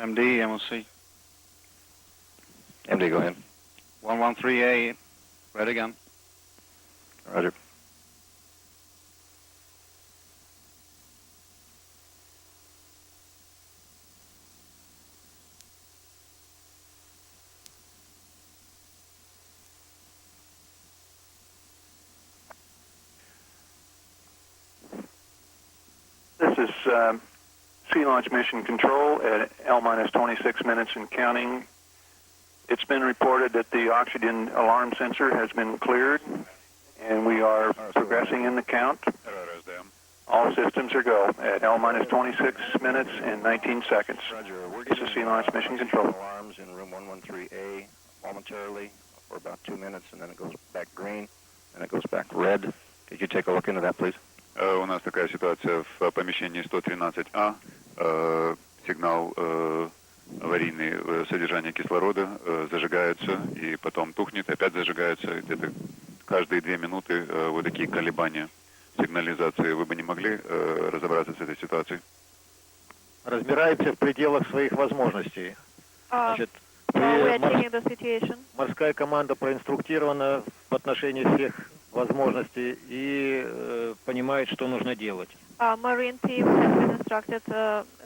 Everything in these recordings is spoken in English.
MD, MOC. MD, go ahead. 113A, ready again. Roger. This is Sea Launch Mission Control at L-26 minutes and counting. It's been reported that the oxygen alarm sensor has been cleared, and we are progressing in the count. All systems are go at L-26 minutes and 19 seconds. Roger. This is Sea Launch Mission Control. Alarms in room 113A momentarily for about 2 minutes, and then it goes back green, and it goes back red. Could you take a look into that, please? У нас такая ситуация в помещении 113А. Сигнал аварийный, содержание кислорода зажигается и потом тухнет, опять зажигается. Это каждые 2 минуты вот такие колебания сигнализации. Вы бы не могли разобраться с этой ситуацией? Разбираемся в пределах своих возможностей. Значит, морская команда проинструктирована в отношении всех возможностей и понимает, что нужно делать. Marine team has been instructed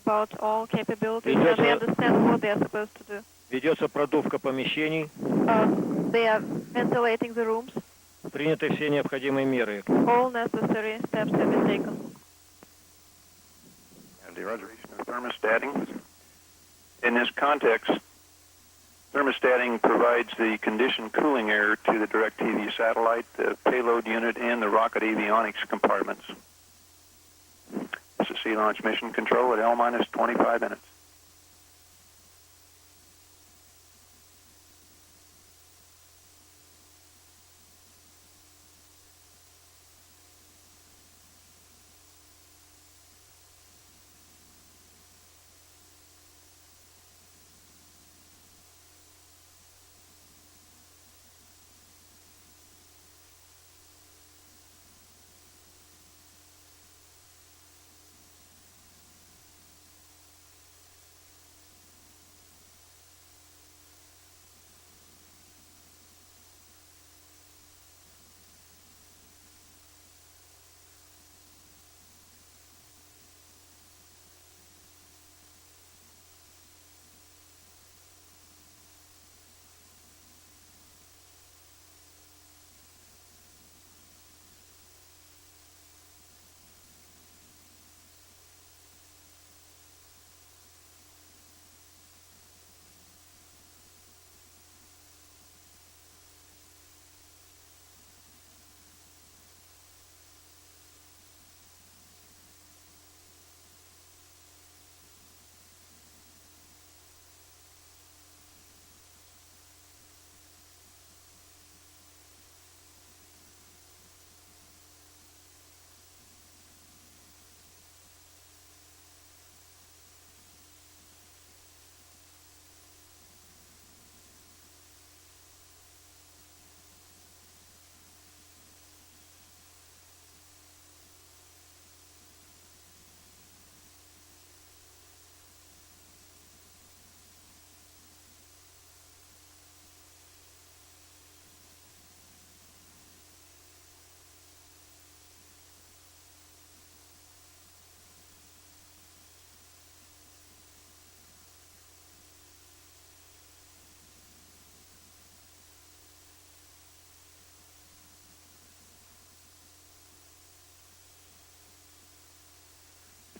about all capabilities and they understand what they are supposed to do. Ведется продувка помещений. They are ventilating the rooms. Приняты все необходимые меры. All necessary steps have been taken. And the reservation of thermostating. In this context, thermostating provides the conditioned cooling air to the DirecTV satellite, the payload unit, and the rocket avionics compartments. This is Sea Launch Mission Control at L-25 minutes.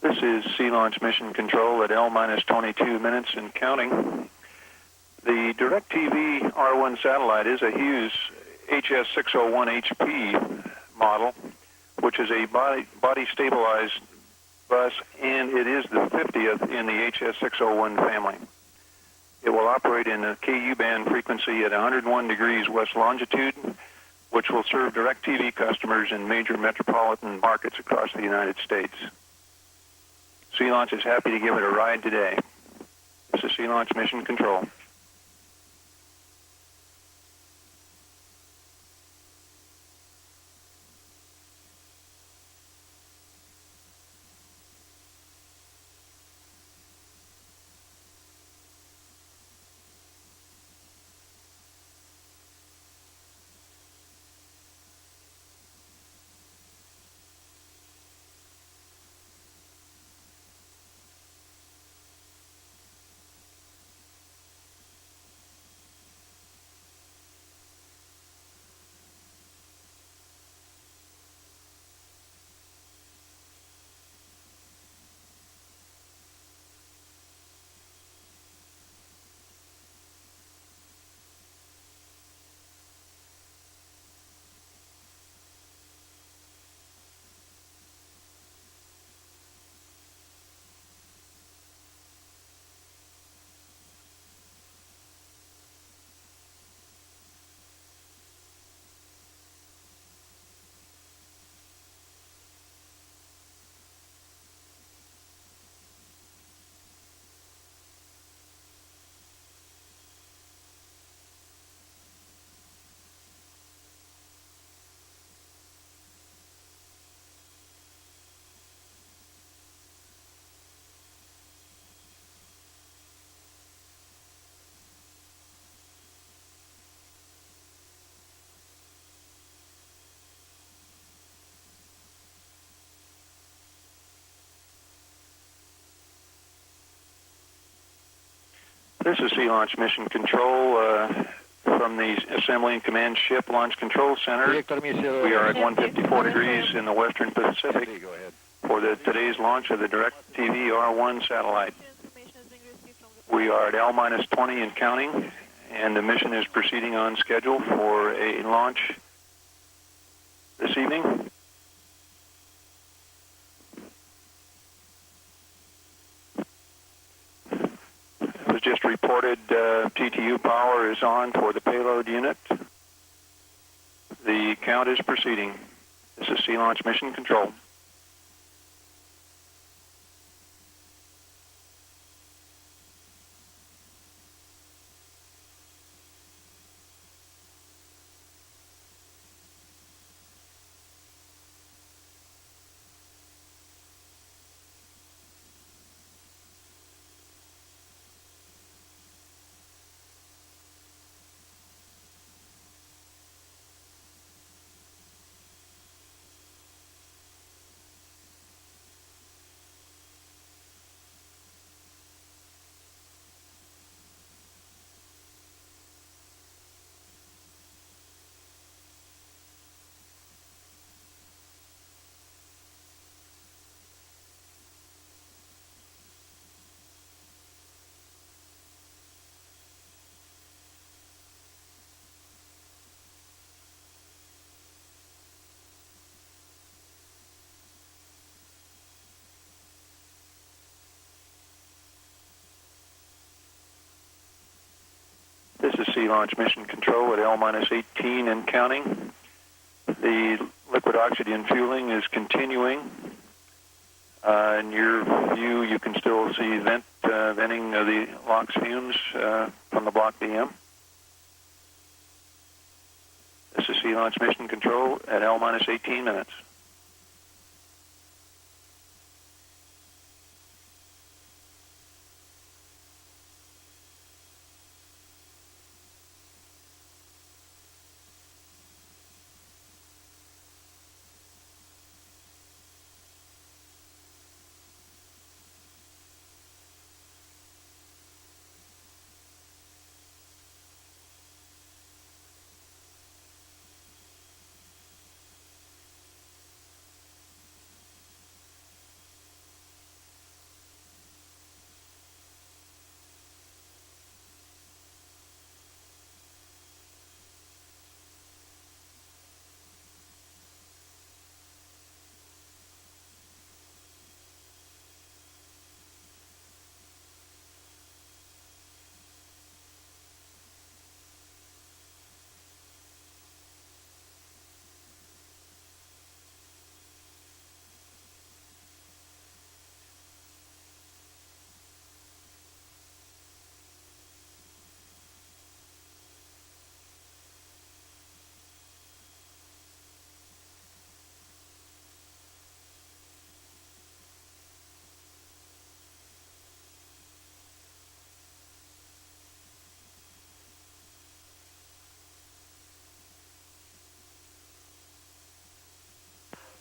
This is Sea Launch Mission Control at L-22 minutes and counting. The DirecTV R1 satellite is a Hughes HS601HP model, which is a body-stabilized bus, and it is the 50th in the HS601 family. It will operate in a KU band frequency at 101 degrees west longitude, which will serve DirecTV customers in major metropolitan markets across the United States. Sea Launch is happy to give it a ride today. This is Sea Launch Mission Control. This is Sea Launch Mission Control from the Assembly and Command Ship Launch Control Center. Директор миссии We are at Empty. 154 degrees in the western Pacific Go ahead. for today's launch of the DirecTV R1 satellite. Information is being received from the We are at L-20 and counting, and the mission is proceeding on schedule for a launch this evening. It was just reported TTU power is on for the payload unit. The count is proceeding. This is Sea Launch Mission Control. This is Sea Launch Mission Control at L-18 and counting. The liquid oxygen fueling is continuing. In your view, you can still see venting of the LOX fumes from the Block BM. This is Sea Launch Mission Control at L-18 minutes.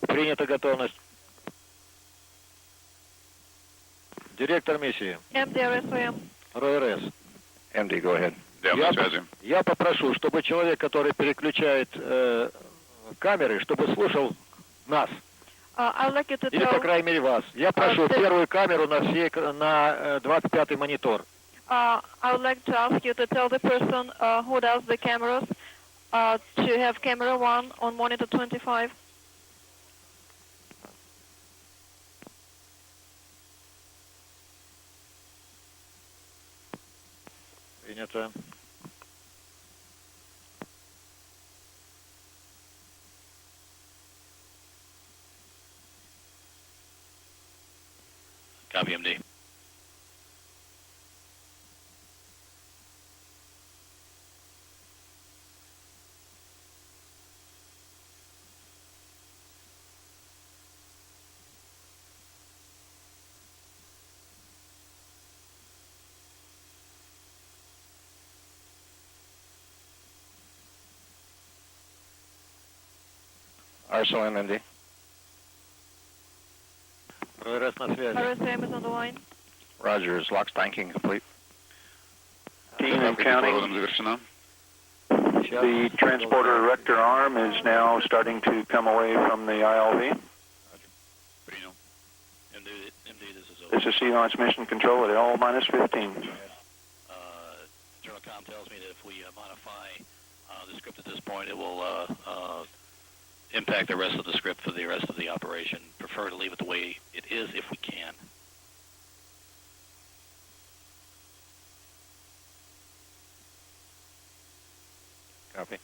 Принята готовность. Директор миссии, MDRSOM. РОРС. MD, go ahead. Да, на связи. Я попрошу, чтобы человек, который переключает камеры, чтобы слушал нас. I would like you to Или, по tell, крайней мере, вас. Я прошу ты- первую камеру на 25-й монитор. I would like to ask you to tell the person who does the cameras to have camera 1 on monitor 25. Принято. Copy, MD. RSOM, MD. РОРС на связи. RSOM is on the line. Roger, is LOX banking complete? and counting. кислородом завершена. The transporter erector arm is now starting to come away from the ILV. Принял. MD, this is over. This is Sea Launch Mission Control at L-15. Internal com tells me that if we modify the script at this point, it will impact the rest of the script for the rest of the operation. Prefer to leave it the way it is if we can. Copy.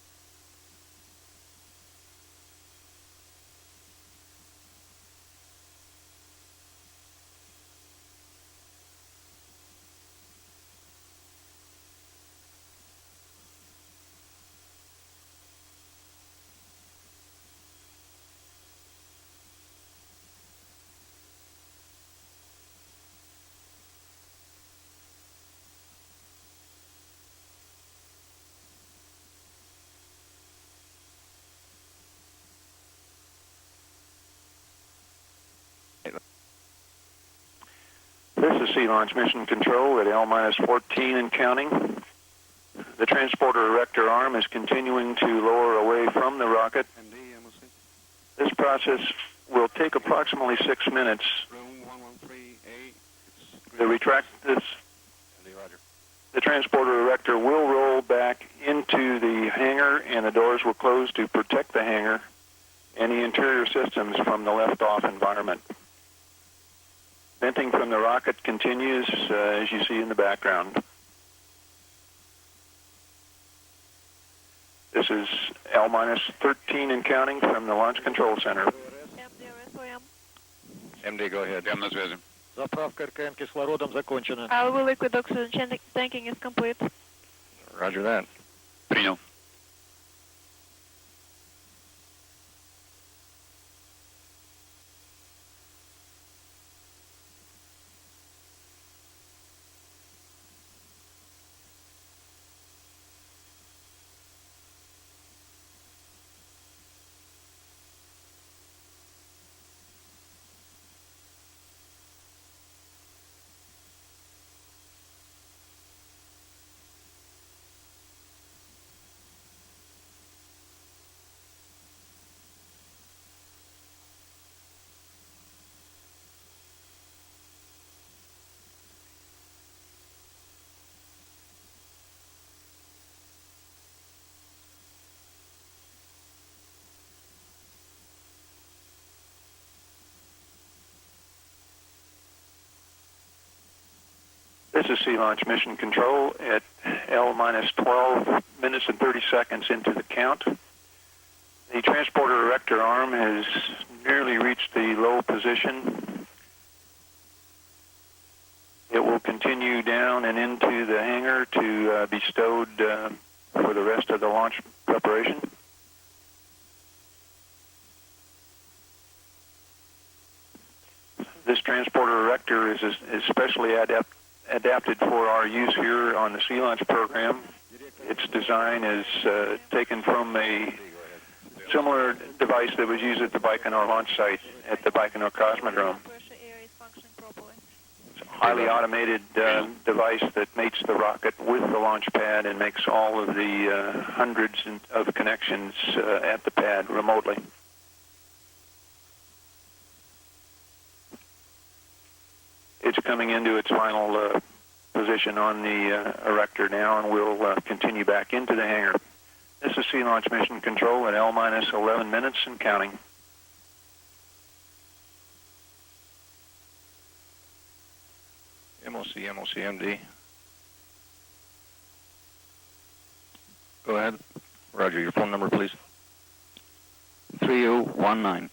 This is Sea Launch Mission Control at L-14 and counting. The transporter erector arm is continuing to lower away from the rocket. MD, MOC. This process will take approximately 6 minutes. Room 113A. The transporter erector will roll back into the hangar, and the doors will close to protect the hangar and the interior systems from the left-off environment. Venting from the rocket continues, as you see in the background. This is L-13 and counting from the Launch Control Center. MD, go ahead. Прямо на связи. Заправка РКМ кислородом закончена. Our liquid oxygen tanking is complete. Roger that. Принял. This is Sea Launch Mission Control at L-12 minutes and 30 seconds into the count. The transporter erector arm has nearly reached the low position. It will continue down and into the hangar to be stowed for the rest of the launch preparation. This transporter erector is especially adapted for our use here on the Sea Launch program. Its design is taken from a similar device that was used at the Baikonur launch site at the Baikonur Cosmodrome. Pressure area is functioning properly. It's a highly automated device that mates the rocket with the launch pad and makes all of the hundreds of connections at the pad remotely. It's coming into its final position on the erector now, and we'll continue back into the hangar. This is Sea Launch Mission Control at L-11 minutes and counting. MOC, MD. Go ahead. Roger, your phone number, please. 3019.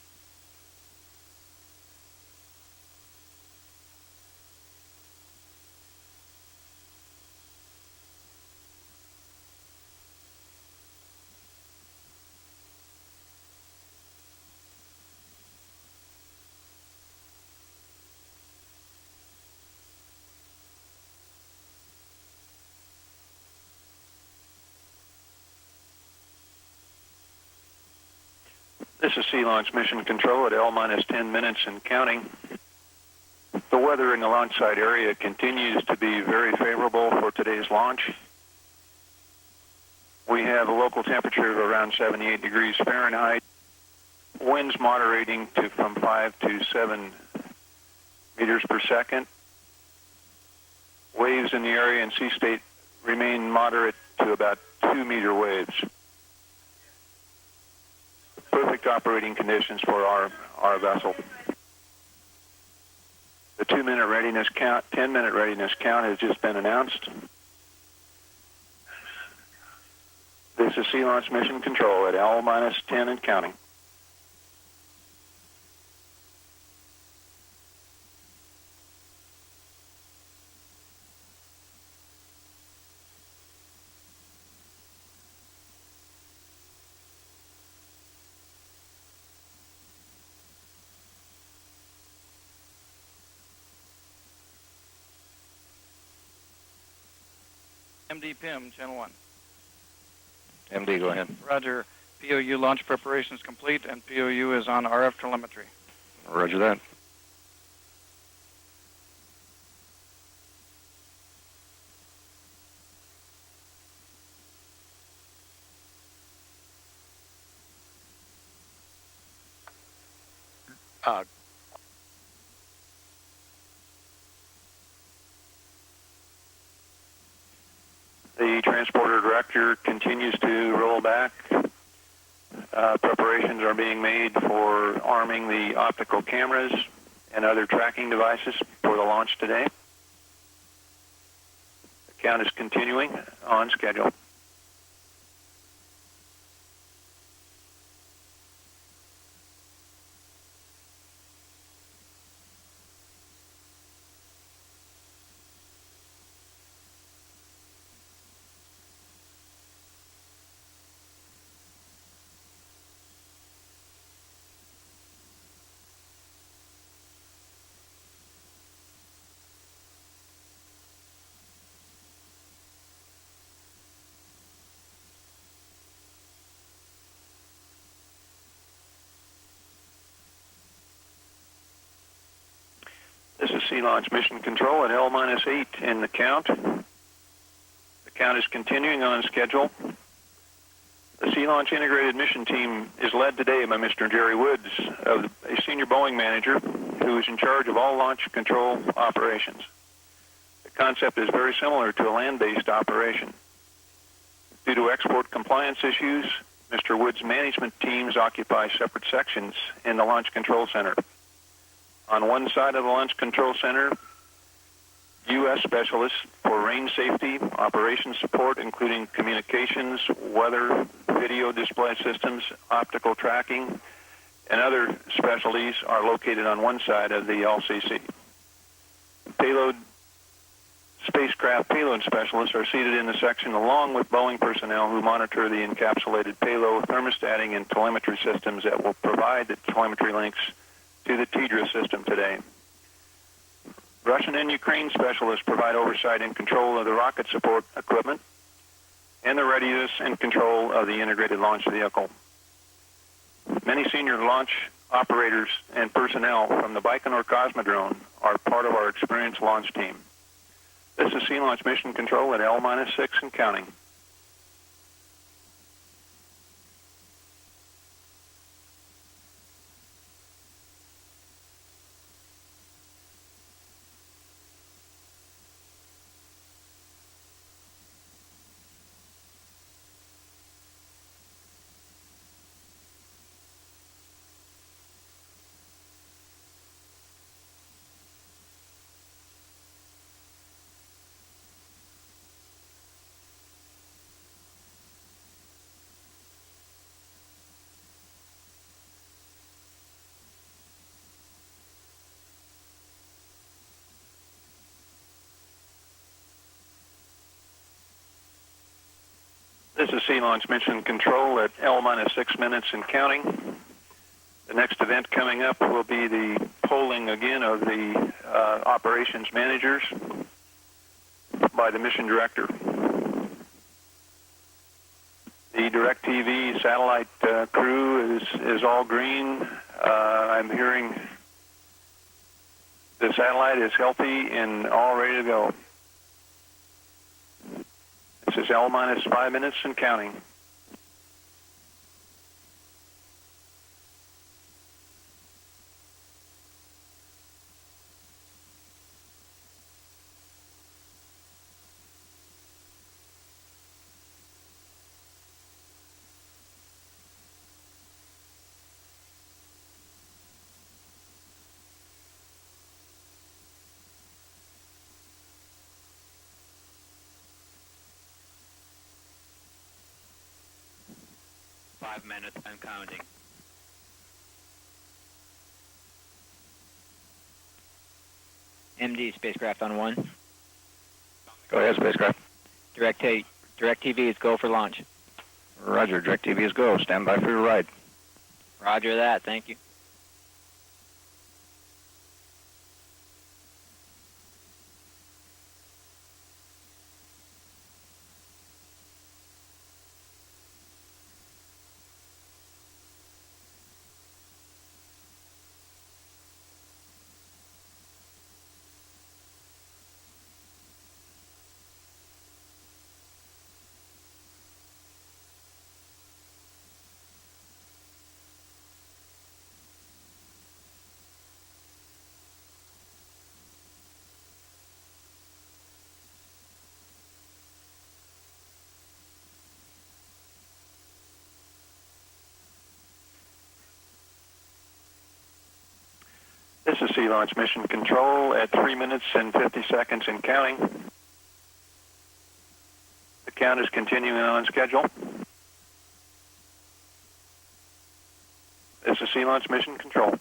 This is Sea Launch Mission Control at L-10 minutes and counting. The weather in the launch site area continues to be very favorable for today's launch. We have a local temperature of around 78 degrees Fahrenheit. Winds moderating to from 5 to 7 meters per second. Waves in the area and sea state remain moderate to about 2-meter waves. Perfect operating conditions for our vessel. The 2-minute readiness count, 10-minute readiness count has just been announced. This is Sea Launch Mission Control at L-10 and counting. MD PIM, Channel 1. MD, go ahead. Roger. POU launch preparations complete, and POU is on RF telemetry. Roger that. The transporter director continues to roll back. Preparations are being made for arming the optical cameras and other tracking devices for the launch today. The count is continuing on schedule. This is Sea Launch Mission Control at L-8 in the count. The count is continuing on schedule. The Sea Launch Integrated Mission Team is led today by Mr. Jerry Woods, a senior Boeing manager who is in charge of all launch control operations. The concept is very similar to a land-based operation. Due to export compliance issues, Mr. Woods' management teams occupy separate sections in the Launch Control Center. On one side of the Launch Control Center, U.S. specialists for range safety, operations support, including communications, weather, video display systems, optical tracking, and other specialties are located on one side of the LCC. Spacecraft payload specialists are seated in the section along with Boeing personnel who monitor the encapsulated payload thermostating and telemetry systems that will provide the telemetry links to the TDRA system today. Russian and Ukraine specialists provide oversight and control of the rocket support equipment and the readiness and control of the integrated launch vehicle. Many senior launch operators and personnel from the Baikonur Cosmodrome are part of our experienced launch team. This is Sea Launch Mission Control at L-6 and counting. This is Sea Launch Mission Control at L-6 minutes and counting. The next event coming up will be the polling again of the operations managers by the mission director. The DirecTV satellite crew is all green. I'm hearing the satellite is healthy and all ready to go. is L minus 5 minutes and counting. Five minutes and counting. MD, spacecraft on 1. Go ahead, spacecraft. DirecTV is go for launch. Roger, DirecTV is go. Stand by for your ride. Roger that, thank you. This is Sea Launch Mission Control at 3 minutes and 50 seconds and counting. The count is continuing on schedule. This is Sea Launch Mission Control.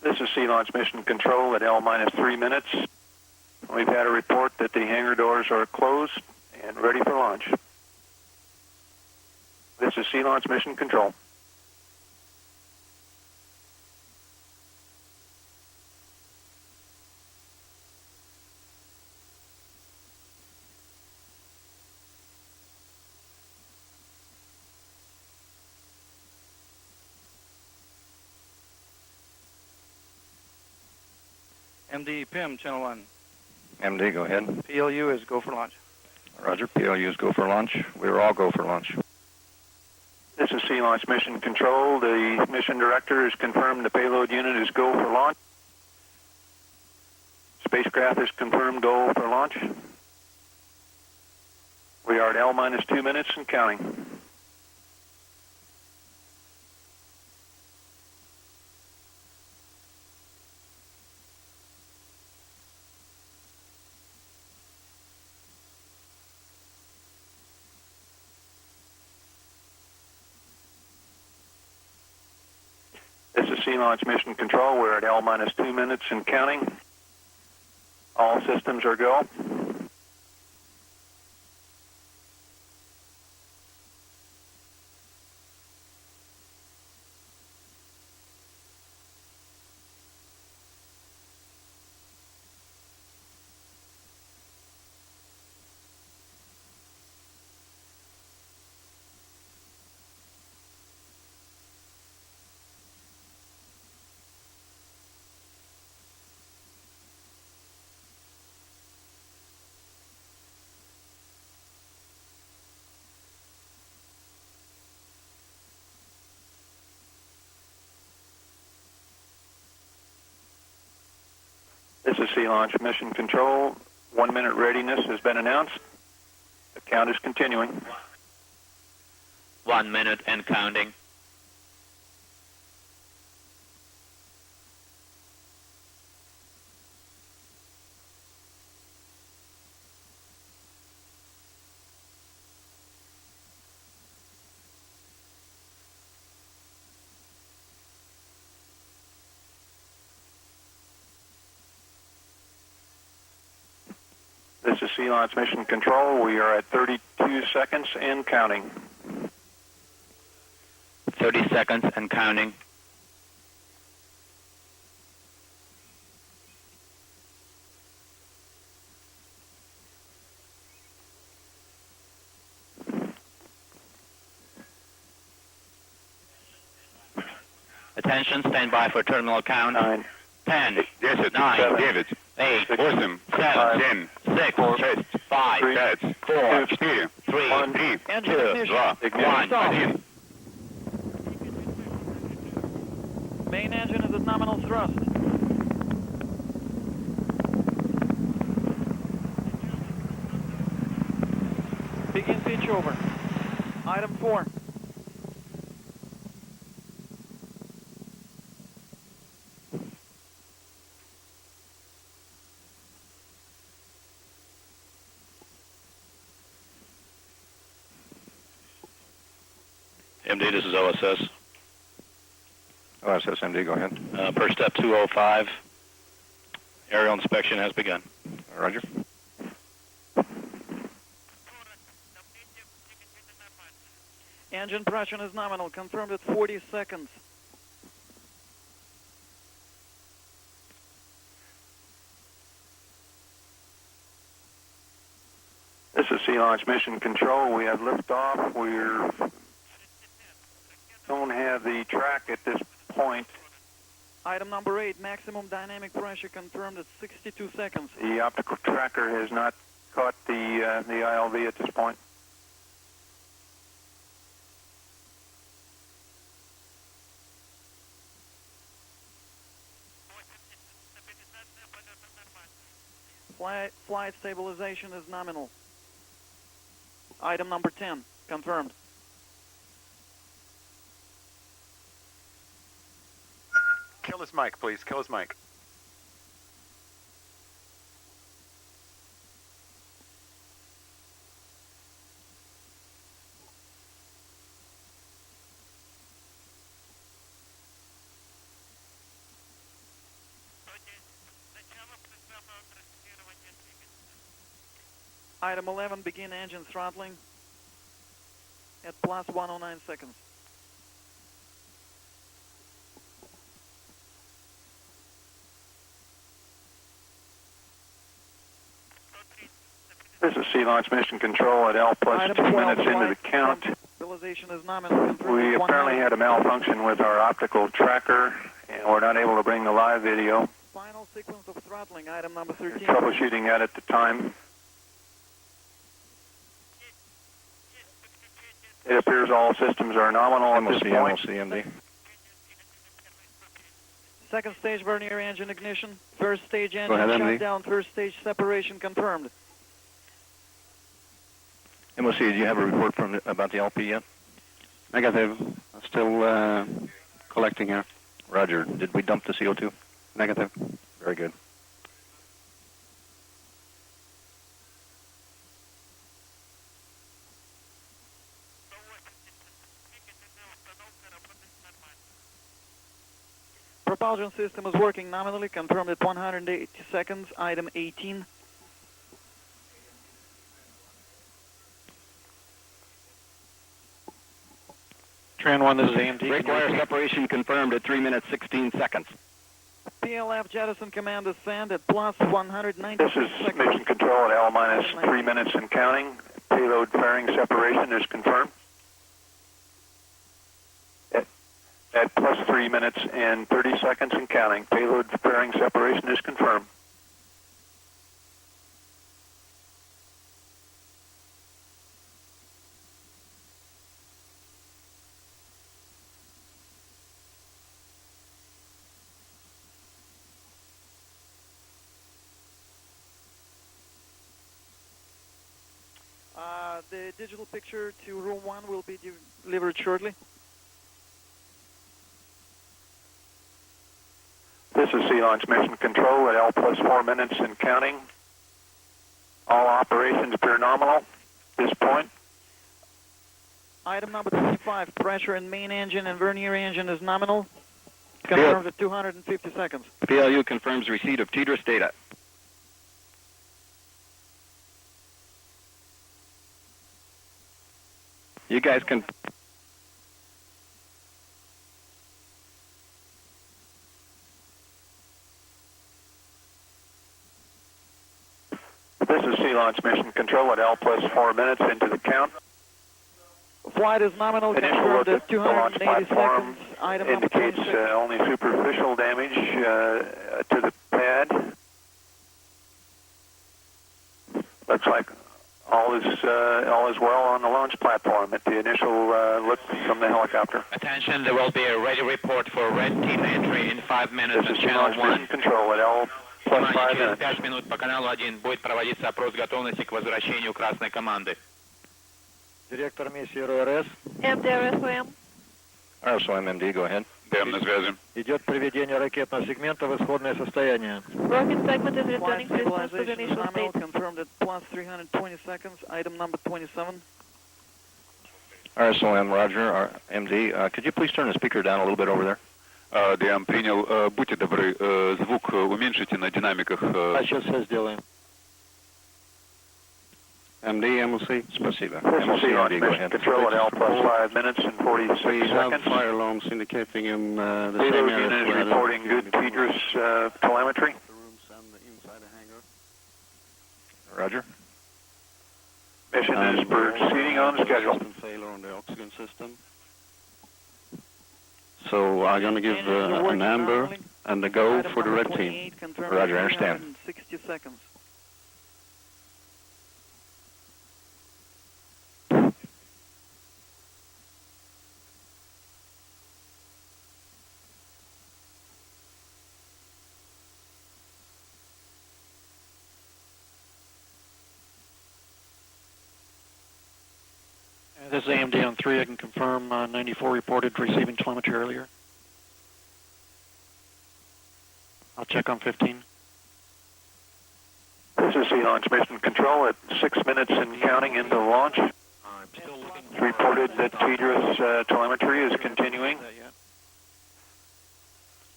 This is Sea Launch Mission Control at L minus 3 minutes. We've had a report that the hangar doors are closed and ready for launch. This is Sea Launch Mission Control. MD, PIM, channel 1. MD, go ahead. PLU is go for launch. Roger, PLU is go for launch. We're all go for launch. This is Sea Launch Mission Control. The mission director has confirmed the payload unit is go for launch. Spacecraft is confirmed go for launch. We are at L minus 2 minutes and counting. This is Sea Launch Mission Control. We're at L minus 2 minutes and counting. All systems are go. This is Sea Launch Mission Control. 1 minute readiness has been announced. The count is continuing. 1 minute and counting. This is Sea Launch Mission Control. We are at 32 seconds and counting. 30 seconds and counting. Attention, stand by for terminal count. 9, 10, 10, 9, 9, 8, 6, 8, 7, 7, 6, 4, 6, 5, 5, 4, 4, 3, 3, Engine 2, ignition. 1, Stop. 1. Main engine is at nominal thrust. Begin pitch over. Item 4. MD, this is OSS. OSS MD, go ahead. Per step 205, aerial inspection has begun. Roger. Engine pressure is nominal. Confirmed at 40 seconds. This is Sea Launch Mission Control. We have liftoff. We don't have the track at this point. Item number 8. Maximum dynamic pressure confirmed at 62 seconds. The optical tracker has not caught the ILV at this point. Flight stabilization is nominal. Item number 10. Confirmed. Kill his mic, please. Kill his mic. Item 11. Begin engine throttling at plus 109 seconds. This is Sea Launch Mission Control at L plus Item 2 12, minutes into the flight count. Stabilization is nominal. Confirmed We at apparently 100. had a malfunction with our optical tracker, and we're not able to bring the live video. Final sequence of throttling. Item number 13. Troubleshooting that at the time. It appears all systems are nominal at this MOC, point. MOC MD. Second stage vernier engine ignition. First stage Go engine ahead, MD. shutdown. First stage separation confirmed. MOC, do you have a report from about the LP yet? Negative. Still collecting here. Roger. Did we dump the CO2? Negative. Very good. Propulsion system is working nominally. Confirmed at 180 seconds. Item 18. Tran 1, this is AMT. Brake wire separation confirmed at 3 minutes 16 seconds. PLF jettison command ascend at plus 190 This is seconds. Mission Control at L minus 3 minutes and counting. Payload fairing separation is confirmed. At plus 3 minutes and 30 seconds and counting. Payload fairing separation is confirmed. The digital picture to room 1 will be delivered shortly. This is Sea Launch Mission Control at L plus 4 minutes and counting. All operations appear nominal at this point. Item number 25, pressure in main engine and vernier engine is nominal. Confirmed at 250 seconds. PLU confirms receipt of TDRS data. You guys can. This is Sea Launch Mission Control at L plus 4 minutes into the count. Flight is nominal, Initial confirmed look at at the launch 280 platform seconds. Item number indicates 26. only superficial damage to the pad. Looks like all is well on the launch platform at the initial look from the helicopter. Attention, there will be a ready report for red team entry in 5 minutes This on is Sea channel Launch 1. Mission Control at L plus 5 Внимание, через minutes. 5 минут по каналу 1 будет проводиться опрос готовности к возвращению красной команды. Директор миссии РОРС. MDRSOM. RSOM MD, go ahead. ДМ на связи. Идет приведение ракетного сегмента в исходное состояние. Rocket segment is Flight returning systems to the stabilization is initial nominal, state. confirmed at plus 320 seconds. Item number 27. RSOM, Roger. MD, could you please turn the speaker down a little bit over there? ДМ принял. Будьте добры, звук уменьшите на динамиках. Сейчас все сделаем. MD, MLC. Спасибо. This is Sea Launch MD, go Mission ahead. Control at L plus 5 minutes and 46 We have seconds. fire alarms indicating in the Zero same unit area. is reporting good TDRS telemetry. The rooms and inside the hangar. Roger. Mission is proceeding on schedule. System failure on the oxygen system. So I'm going to give Engines are working an amber normally. and a go Item for the number red team. 28, confirmed Roger, at I understand. 360 seconds. This is AMD on 3. I can confirm 94 reported receiving telemetry earlier. I'll check on 15. This is Sea Launch Mission Control at 6 minutes and counting into launch. I'm still looking It's reported that TDRS telemetry is continuing.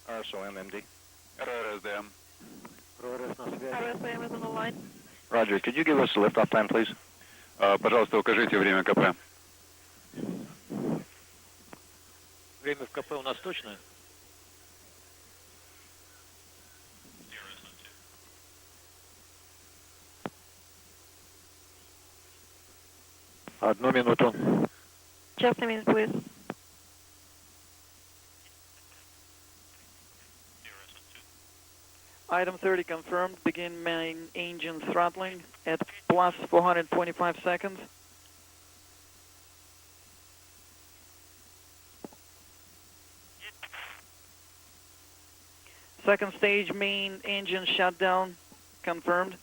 RSOM MD. РРС-ДМ. РОРС на связи. RSOM is on the line. Roger, could you give us the liftoff time, please? Пожалуйста, укажите время КП. Время в КП у нас точное? Одну минуту. Just a minute, please. Item 30 confirmed. Begin main engine throttling at plus 425 seconds. Second stage main engine shutdown confirmed.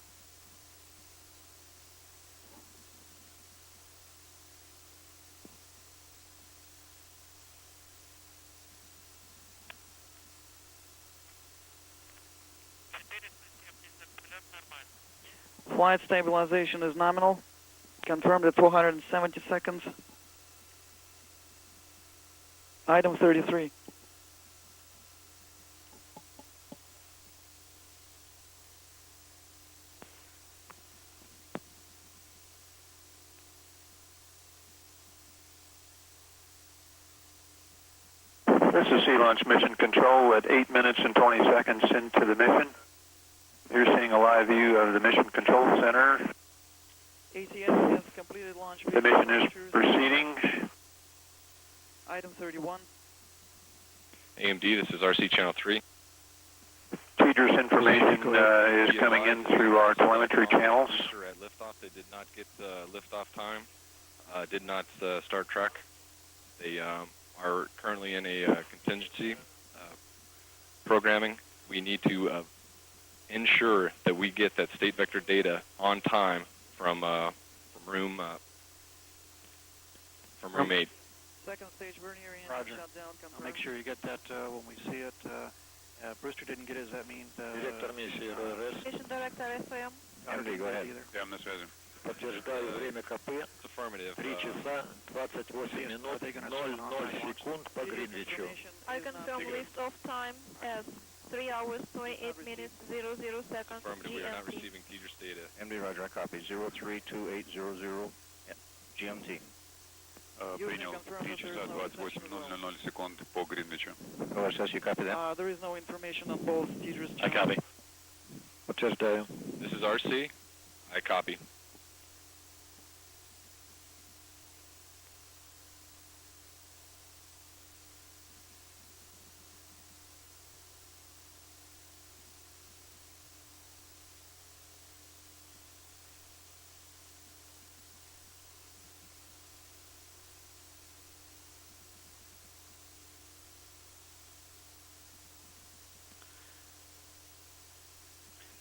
Flight stabilization is nominal, confirmed at 470 seconds. Item 33. This is Sea Launch Mission Control at 8 minutes and 20 seconds into the mission. You're seeing a live view of the Mission Control Center. ATS has completed launch. The mission is proceeding. Item 31. AMD, this is RC Channel 3. TDRS information is coming in through our telemetry channels. At liftoff, they did not get liftoff time, did not start track. They are currently in a contingency programming. We need to ensure that we get that state vector data on time from room 8. Second stage vernier engine Roger. shutdown confirmed. I'll make sure you get that when we see it. Brewster didn't get his. That means Директор миссии РОРС. Mission Director RSOM. MD, go ahead. ДМ на связи. Подтверждаю время КП. It's affirmative. 3 часа 28 минут 00 секунд по Гринвичу. I confirm liftoff time as 3 hours 28 minutes 00 seconds Affirmative, we are not GMT. receiving TDRS data. MD, Roger, I copy. 032800 GMT. принял 3 часа 28:00 секунд по Гринвичу. OSS, you copy that? There is no information on both TDRS I copy. What's this, Dale? This is RC. I copy.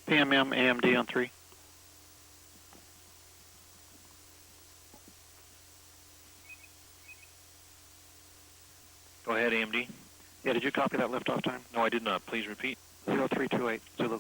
PMM, AMD on 3. Go ahead, AMD. Yeah, did you copy that liftoff time? No, I did not. Please repeat. 0328, Zulu.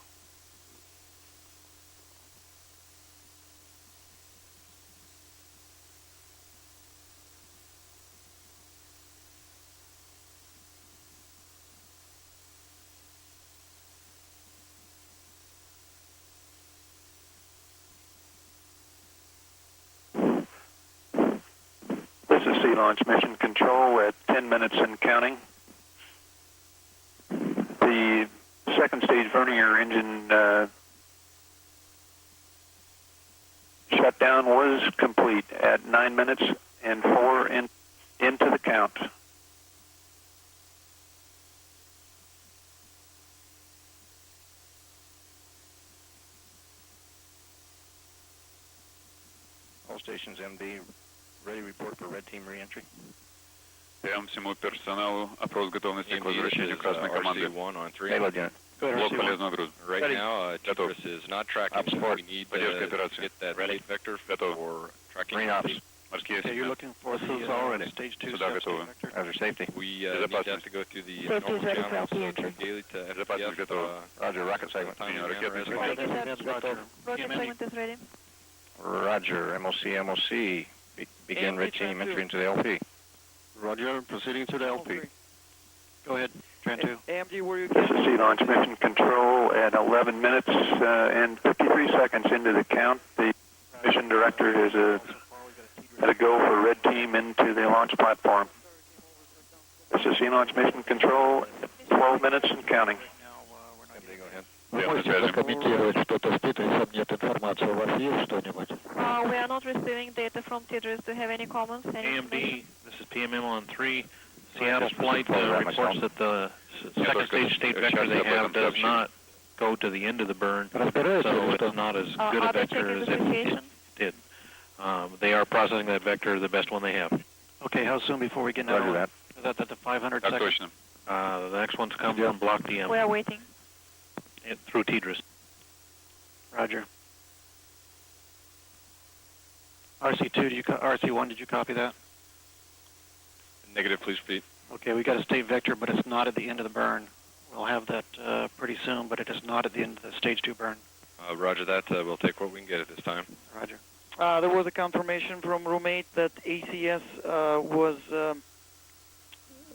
This is Sea Launch Mission Control at 10 minutes and counting. The second stage vernier engine shutdown was complete at 9 minutes and 4 into the count. All stations MD, ready report for red team reentry. Прям всему персоналу опрос готовности к возвращению красной команды. RC1 on 3. Payload unit. Блок полезного груза. Right now, TDRS is not tracking, so we need to get that state vector for tracking. Marine ops. Морские Okay, you're looking for the already. stage 2 Сюда state готовы. vector. As a safety. We need to have to go through the normal channels, so check daily to Безопасность готова. Roger, rocket segment. Принял ракетный Roger, сегмент. sir. Rocket segment is ready. Roger, MOC. Begin red team entry into the LP. Roger, proceeding to the LP. Go ahead, Tran 2. AMD, were you... This is Sea Launch Mission Control at 11 minutes and 53 seconds into the count. The mission director has had a go for red team into the launch platform. This is Sea Launch Mission Control at 12 minutes and counting. Вы можете прокомментировать, что-то с TDRS нет информации, у вас есть что-нибудь? We are not receiving data from TDRS. Do you have any comments? Any AMD, this is PMM on 3. Seattle's flight reports that the second stage state vector they have does not go to the end of the burn, so it's not as good a vector as it did. They are processing that vector, the best one they have. Okay, how soon before we get another one? Is that the 500 Так seconds? точно. The next one's come from Block DM. We are waiting. Through TDRS. Roger. RC2, RC1, did you copy that? Negative, please repeat. Okay, we got a state vector, but it's not at the end of the burn. We'll have that pretty soon, but it is not at the end of the stage 2 burn. Roger that. We'll take what we can get at this time. Roger. There was a confirmation from roommate that ACS was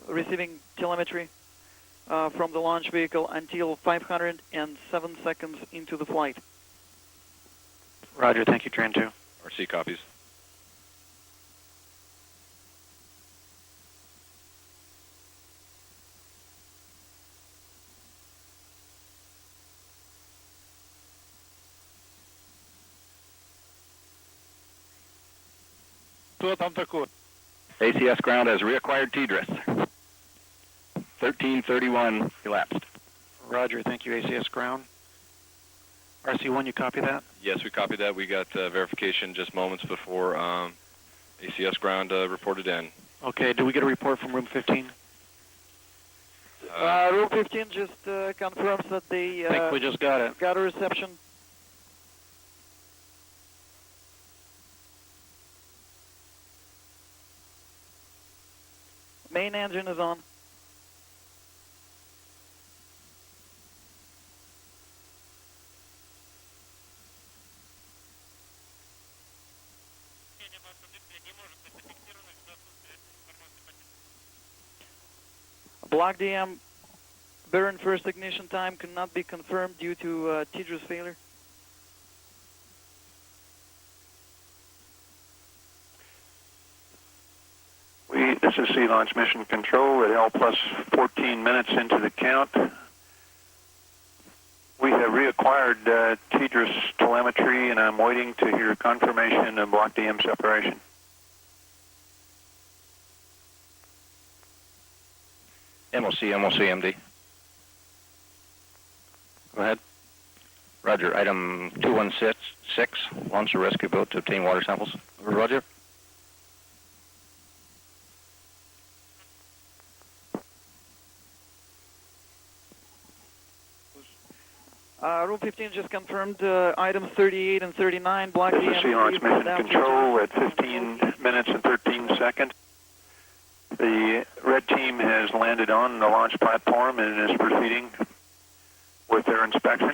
receiving telemetry from the launch vehicle until 507 seconds into the flight. Roger, thank you, Tran 2. RC copies. Что там такое? ACS ground has reacquired TDRS. 1331 elapsed. Roger, thank you, ACS ground. RC1, you copy that? Yes, we copied that. We got verification just moments before ACS ground reported in. Okay, do we get a report from room 15? Room 15 just confirms that they I think we just got it. got a reception. Main engine is on. Block DM burn first ignition time cannot be confirmed due to TDRS failure. This is Sea Launch Mission Control at L plus 14 minutes into the count. We have reacquired TDRS telemetry, and I'm waiting to hear confirmation of Block DM separation. MOC, MD. Go ahead. Roger. Item 216, launch a rescue boat to obtain water samples. Roger. Room 15 just confirmed items 38 and 39. Block This is Sea Launch Mission Control at 15 minutes and 13 seconds. The red team has landed on the launch platform and is proceeding with their inspection.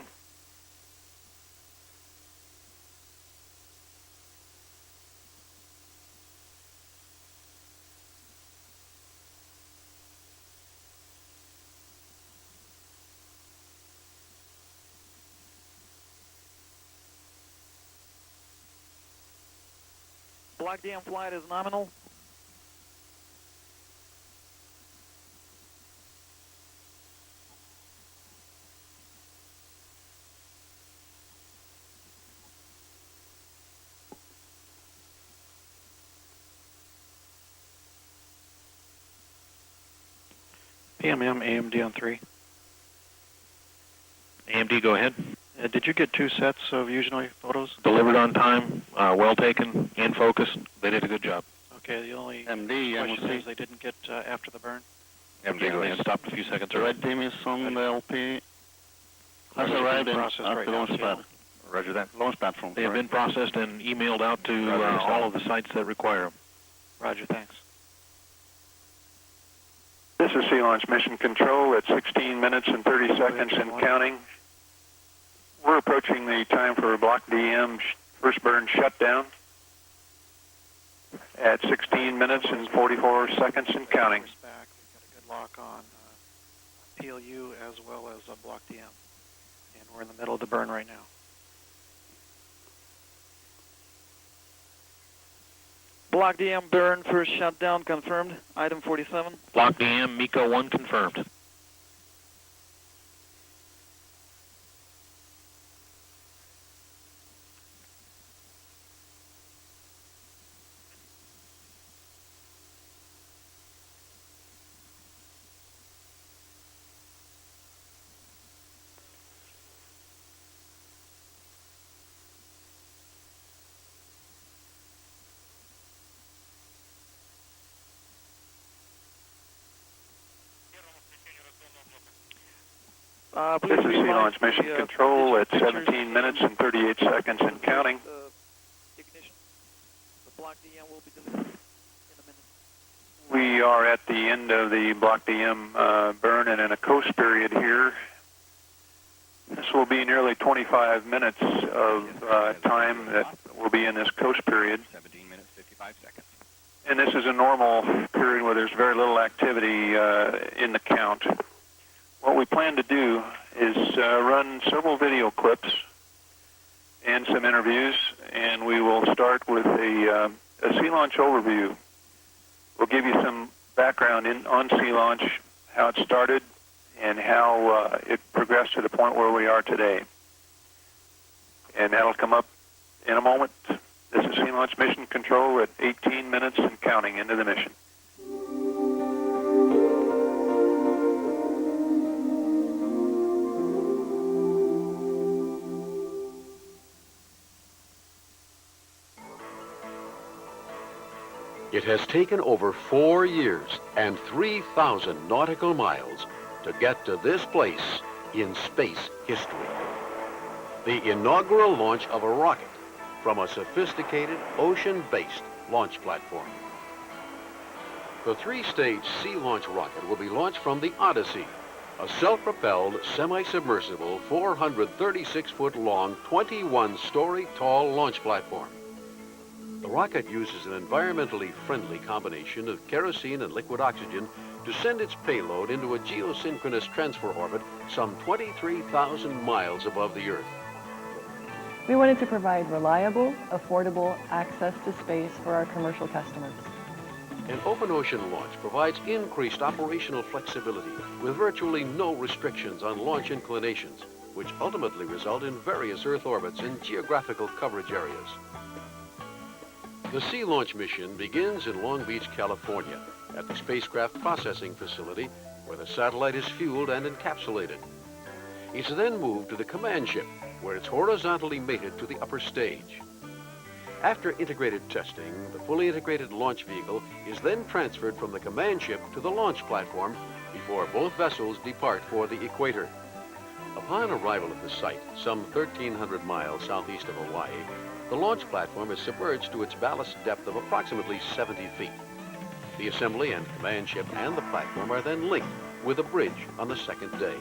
Block DM flight is nominal. PMM, AMD on 3. AMD, go ahead. Did you get 2 sets of Usually photos? Delivered on time, well taken, in focus. They did a good job. Okay, the only MD, question is they didn't get after the burn. MD, go They ahead. stopped a few seconds The early. red team is on the LP. Has They're arrived being at processed the right now, launch so pad. Roger that. Launch platform. They have been processed and emailed out to all of the sites that require them. Roger, thanks. This is Sea Launch Mission Control at 16 minutes and 30 seconds and counting. We're approaching the time for Block DM first burn shutdown at 16 minutes and 44 seconds and counting. Back. We've got a good lock on PLU as well as Block DM. And we're in the middle of the burn right now. Block DM burn first shutdown confirmed. Item 47. Block DM, MECO 1 confirmed. This is Sea Launch Mission Control at 17 minutes and 38 seconds and counting. Ignition. The Block DM will be delivered in a minute. We are at the end of the Block DM burn and in a coast period here. This will be nearly 25 minutes of time that will be in this coast period. 17 minutes, 55 seconds. And this is a normal period where there's very little activity in the count. What we plan to do is run several video clips and some interviews, and we will start with a sea launch overview. We'll give you some background on sea launch, how it started, and how it progressed to the point where we are today. And that'll come up in a moment. This is Sea Launch Mission Control at 18 minutes and counting into the mission. It has taken over 4 years and 3,000 nautical miles to get to this place in space history. The inaugural launch of a rocket from a sophisticated ocean-based launch platform. The 3-stage Sea Launch rocket will be launched from the Odyssey, a self-propelled, semi-submersible, 436-foot-long, 21-story tall launch platform. The rocket uses an environmentally friendly combination of kerosene and liquid oxygen to send its payload into a geosynchronous transfer orbit some 23,000 miles above the Earth. We wanted to provide reliable, affordable access to space for our commercial customers. An open ocean launch provides increased operational flexibility with virtually no restrictions on launch inclinations, which ultimately result in various Earth orbits in geographical coverage areas. The Sea Launch mission begins in Long Beach, California, at the spacecraft processing facility where the satellite is fueled and encapsulated. It's then moved to the command ship, where it's horizontally mated to the upper stage. After integrated testing, the fully integrated launch vehicle is then transferred from the command ship to the launch platform before both vessels depart for the equator. Upon arrival at the site, some 1,300 miles southeast of Hawaii, the launch platform is submerged to its ballast depth of approximately 70 feet. The assembly and command ship and the platform are then linked with a bridge on the second day.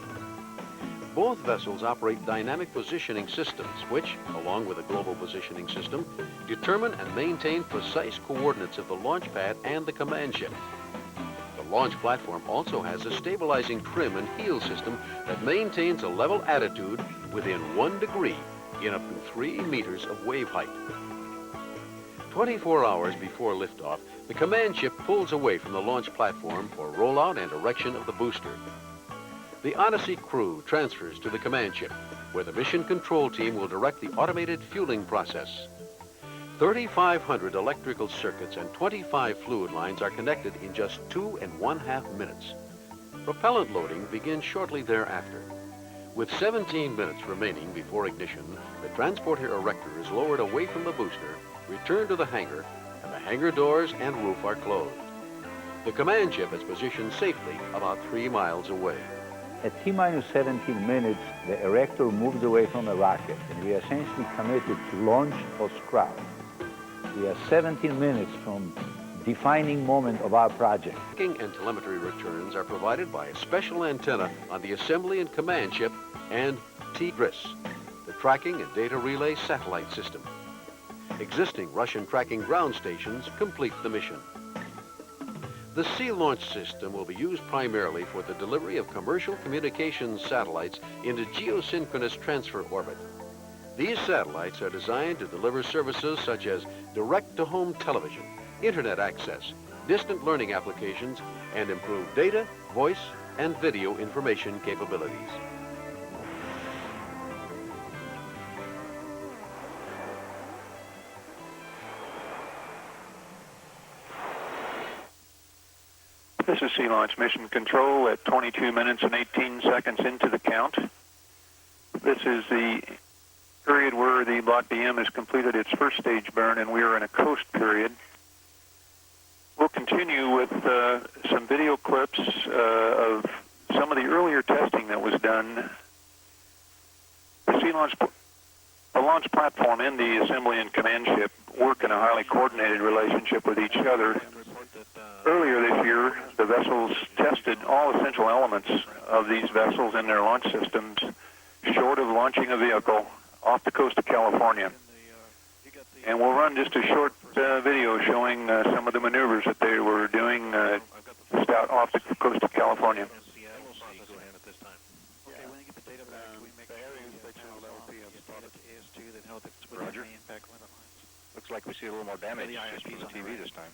Both vessels operate dynamic positioning systems which, along with a global positioning system, determine and maintain precise coordinates of the launch pad and the command ship. The launch platform also has a stabilizing trim and heel system that maintains a level attitude within 1 degree in up to 3 meters of wave height. 24 hours before liftoff, the command ship pulls away from the launch platform for rollout and erection of the booster. The Odyssey crew transfers to the command ship, where the mission control team will direct the automated fueling process. 3,500 electrical circuits and 25 fluid lines are connected in just 2.5 minutes. Propellant loading begins shortly thereafter. With 17 minutes remaining before ignition, the transporter erector is lowered away from the booster, returned to the hangar, and the hangar doors and roof are closed. The command ship is positioned safely about 3 miles away. At T-minus 17 minutes, the erector moves away from the rocket, and we are essentially committed to launch or scrap. We are 17 minutes from defining moment of our project. Tracking and telemetry returns are provided by a special antenna on the assembly and command ship and TDRIS, the Tracking and Data Relay Satellite System. Existing Russian tracking ground stations complete the mission. The Sea Launch System will be used primarily for the delivery of commercial communications satellites into geosynchronous transfer orbit. These satellites are designed to deliver services such as direct-to-home television, internet access, distant learning applications, and improved data, voice, and video information capabilities. This is Sea Launch Mission Control at 22 minutes and 18 seconds into the count. This is the period where the Block DM has completed its first stage burn, and we are in a coast period. We'll continue with some video clips of some of the earlier testing that was done. The launch platform and the assembly and command ship work in a highly coordinated relationship with each other. Earlier this year, the vessels tested all essential elements of these vessels in their launch systems, short of launching a vehicle off the coast of California. And we'll run just a short video showing some of the maneuvers that they were doing just out off the coast of California. Roger. Looks like we see a little more damage just from the TV this time.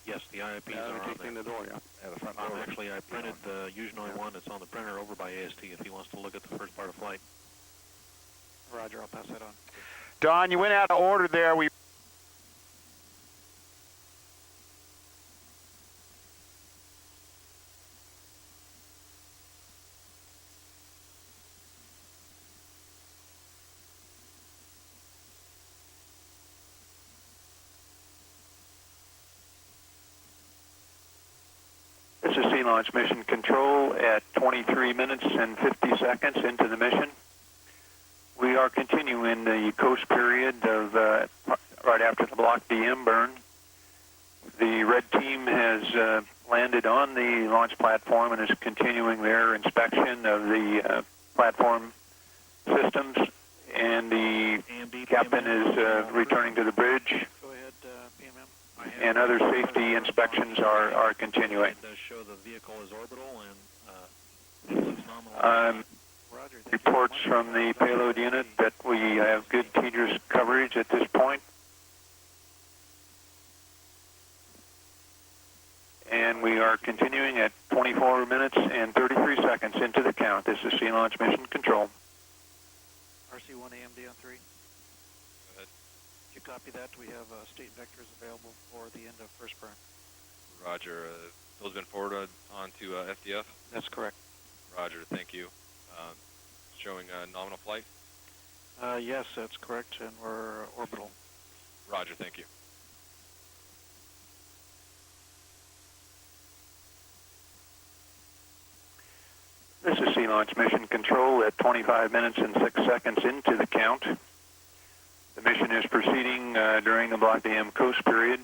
Yes, the IIPs are on there. In the door, yeah. The front door. Actually, I printed the Yuzhnoy one that's on the printer over by AST if he wants to look at the first part of flight. Roger, I'll pass that on. Don, you went out of order there. We This is Sea Launch Mission Control at 23 minutes and 50 seconds into the mission. We are continuing the coast period of right after the Block DM burn. The red team has landed on the launch platform and is continuing their inspection of the platform systems, and the captain is returning to the bridge. And other safety inspections are continuing. It does show the vehicle is orbital and looks nominal. Reports from the payload unit that we have good TDRS coverage at this point. continuing at 24 minutes and 33 seconds into the count. This is Sea Launch Mission Control. RC-1 AMD on 3. Go ahead. If you copy that, we have state vectors available for the end of first burn. Roger. Those have been forwarded on to FDF? That's correct. Roger, thank you. Showing nominal flight? Yes, that's correct, and we're orbital. Roger, thank you. This is Sea Launch Mission Control at 25 minutes and 6 seconds into the count. The mission is proceeding during the Block DM coast period.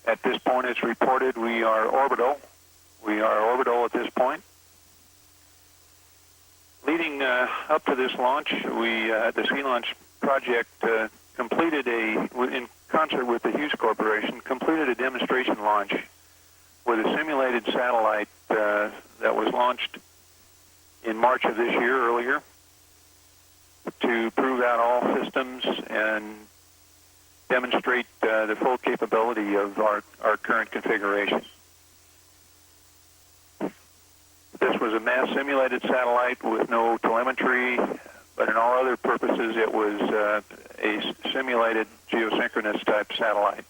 At this point, it's reported we are orbital. We are orbital at this point. Leading up to this launch, the Sea Launch project completed in concert with the Hughes Corporation, completed a demonstration launch with a simulated satellite that was launched in March of this year earlier to prove out all systems and demonstrate the full capability of our current configuration. This was a mass simulated satellite with no telemetry, but in all other purposes it was a simulated geosynchronous type satellite.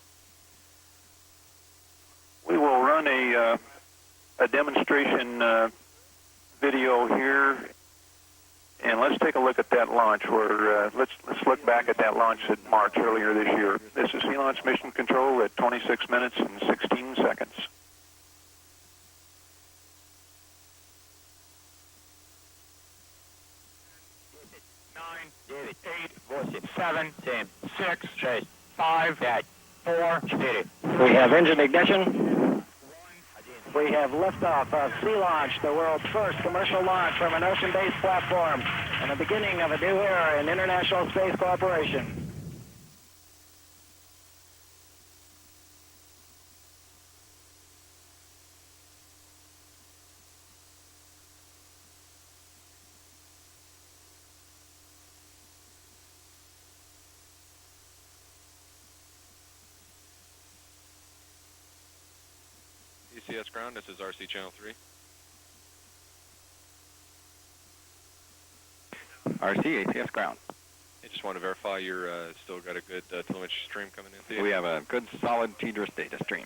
We will run a demonstration video here, and let's take a look at that launch. Let's look back at that launch in March earlier this year. This is Sea Launch Mission Control at 26 minutes and 16 seconds. 9, 8, 8, 7, 6, 6, 5, 4, 4. We have engine ignition. We have liftoff of Sea Launch, the world's first commercial launch from an ocean-based platform, and the beginning of a new era in international space cooperation. ACS ground, this is RC Channel 3. RC, ACS ground. I just want to verify you're still got a good telemetry stream coming in. We have a good, solid TDRS data stream.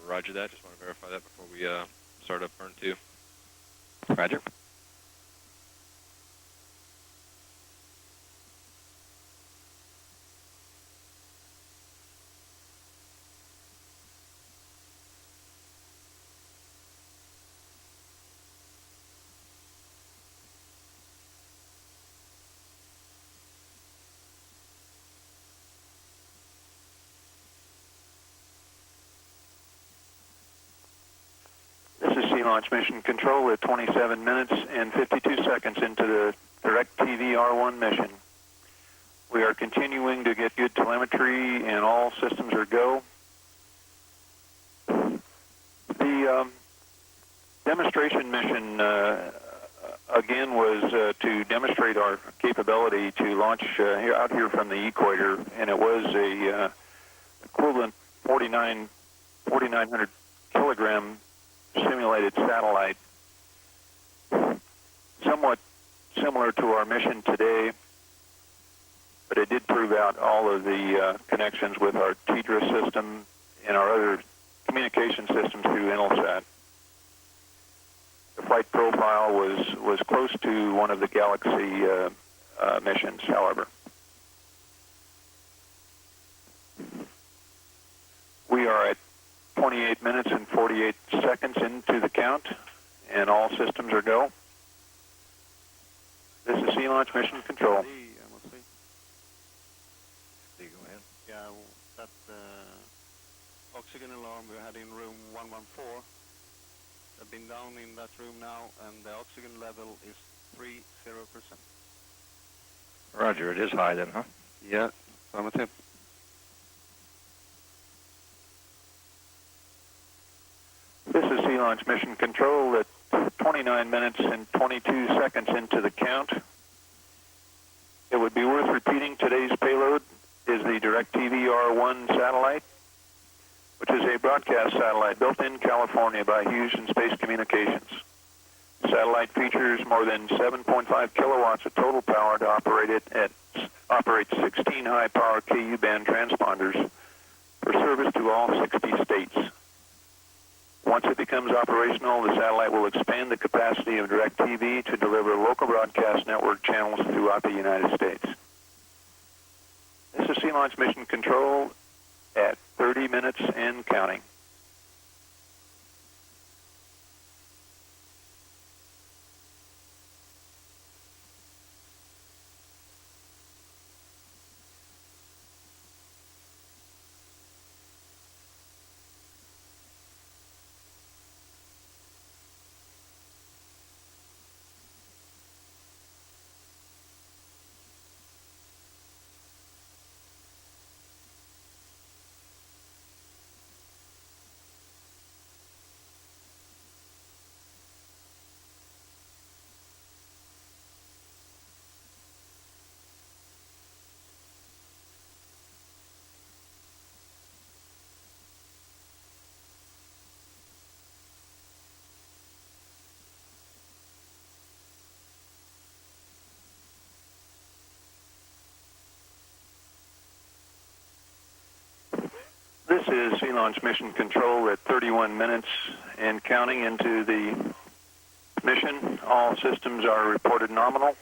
Roger that. Just want to verify that before we start up burn 2. Roger. This is Sea Launch Mission Control at 27 minutes and 52 seconds into the DirecTV R1 mission. We are continuing to get good telemetry and all systems are go. The demonstration mission again was to demonstrate our capability to launch out here from the equator, and it was a equivalent 4,900 kilogram simulated satellite, somewhat similar to our mission today, but it did prove out all of the connections with our TDRS system and our other communication systems through Intelsat. The flight profile was close to one of the Galaxy missions, however. We are at 28 minutes and 48 seconds into the count, and all systems are go. This is Sea Launch Mission Control. Yeah, that oxygen alarm we had in room 114 have been down in that room now, and the oxygen level is 30%. Roger, it is high then, huh? Yeah, I'm with him. This is Sea Launch Mission Control at 29 minutes and 22 seconds into the count. It would be worth repeating today's payload is the DirecTV R1 satellite which is a broadcast satellite built in California by Hughes and Space Communications. The satellite features more than 7.5 kilowatts of total power to operate 16 high-power KU band transponders for service to all 60 states. Once it becomes operational, the satellite will expand the capacity of DirecTV to deliver local broadcast network channels throughout the United States. This is Sea Launch Mission Control at 30 minutes and counting. This is Sea Launch Mission Control at 31 minutes and counting into the mission. All systems are reported nominal.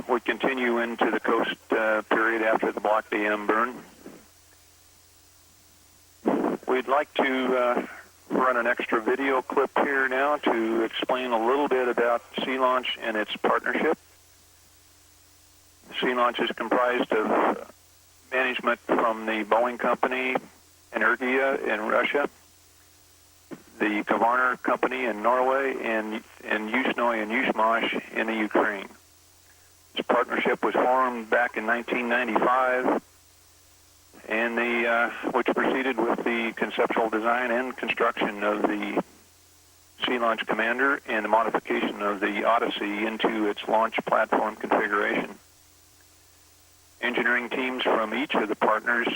We continue into the coast period after the Block DM burn. We'd like to run an extra video clip here now to explain a little bit about Sea Launch and its partnership. Sea Launch is comprised of management from the Boeing Company, Energia in Russia, the Kavarner Company in Norway, and Yuzhnoye and Yuzhmash in the Ukraine. This partnership was formed back in 1995, and which proceeded with the conceptual design and construction of the Sea Launch Commander and the modification of the Odyssey into its launch platform configuration. Engineering teams from each of the partners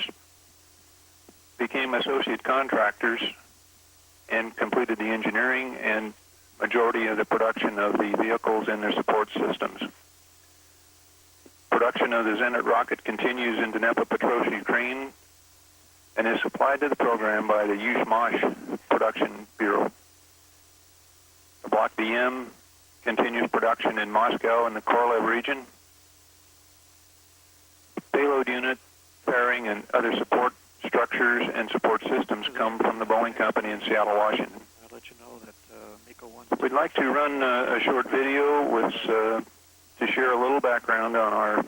became associate contractors and completed the engineering and majority of the production of the vehicles and their support systems. Production of the Zenit rocket continues in Dnepropetrovsk, Ukraine, and is supplied to the program by the Yuzhmash Production Bureau. The Block BM continues production in Moscow and the Korolev region. Payload unit, fairing, and other support structures and support systems come from the Boeing Company in Seattle, Washington. I'll let you know that Miko wants We'd like to run a short video with to share a little background on our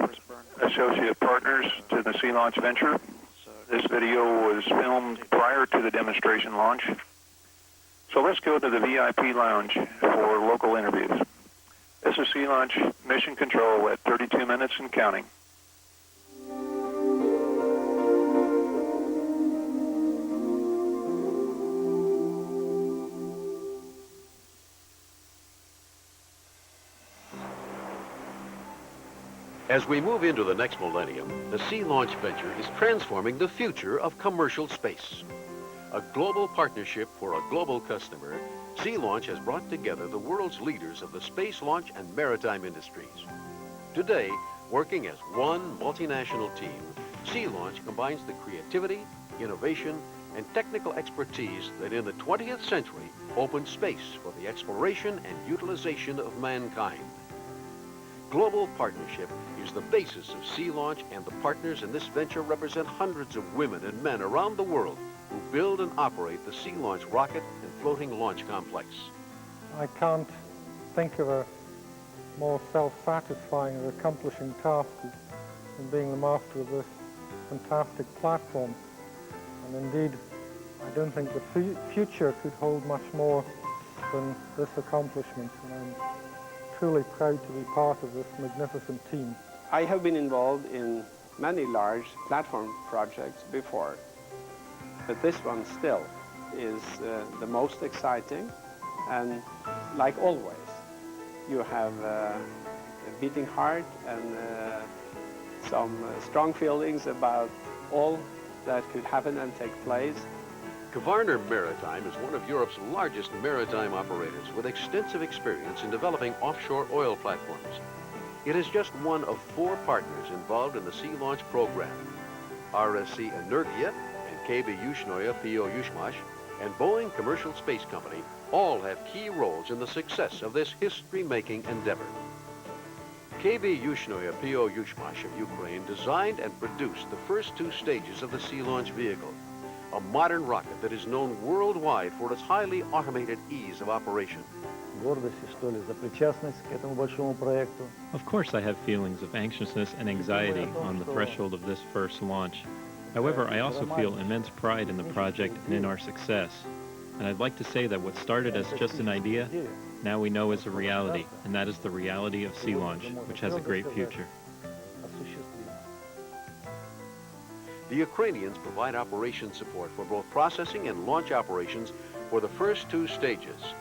associate partners to the Sea Launch venture. This video was filmed prior to the demonstration launch. So let's go to the VIP lounge for local interviews. This is Sea Launch Mission Control at 32 minutes and counting. As we move into the next millennium, the Sea Launch venture is transforming the future of commercial space. A global partnership for a global customer, Sea Launch has brought together the world's leaders of the space launch and maritime industries. Today, working as one multinational team, Sea Launch combines the creativity, innovation, and technical expertise that in the 20th century opened space for the exploration and utilization of mankind. Global partnership is the basis of Sea Launch, and the partners in this venture represent hundreds of women and men around the world who build and operate the Sea Launch rocket and floating launch complex. I can't think of a more self-satisfying or accomplishing task than being the master of this fantastic platform. And indeed, I don't think the future could hold much more than this accomplishment. And I'm truly proud to be part of this magnificent team. I have been involved in many large platform projects before, but this one still is the most exciting, and like always, you have a beating heart and some strong feelings about all that could happen and take place. Kvarner Maritime is one of Europe's largest maritime operators with extensive experience in developing offshore oil platforms. It is just one of 4 partners involved in the Sea Launch program. RSC Energia and KB Yushnoye PO Yushmash and Boeing Commercial Space Company all have key roles in the success of this history-making endeavor. KB Yushnoye PO Yushmash of Ukraine designed and produced the first 2 stages of the Sea Launch vehicle, a modern rocket that is known worldwide for its highly automated ease of operation. Of course I have feelings of anxiousness and anxiety on the threshold of this first launch. However, I also feel immense pride in the project and in our success. And I'd like to say that what started as just an idea, now we know is a reality, and that is the reality of Sea Launch, which has a great future. The Ukrainians provide operation support for both processing and launch operations for the first 2 stages.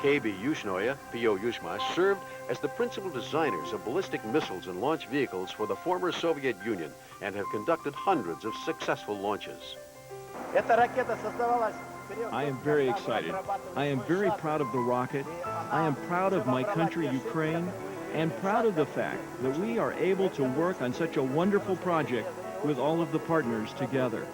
KB Yushnoye, PO Yushmash, served as the principal designers of ballistic missiles and launch vehicles for the former Soviet Union and have conducted hundreds of successful launches. I am very excited. I am very proud of the rocket. I am proud of my country, Ukraine, and proud of the fact that we are able to work on such a wonderful project with all of the partners together.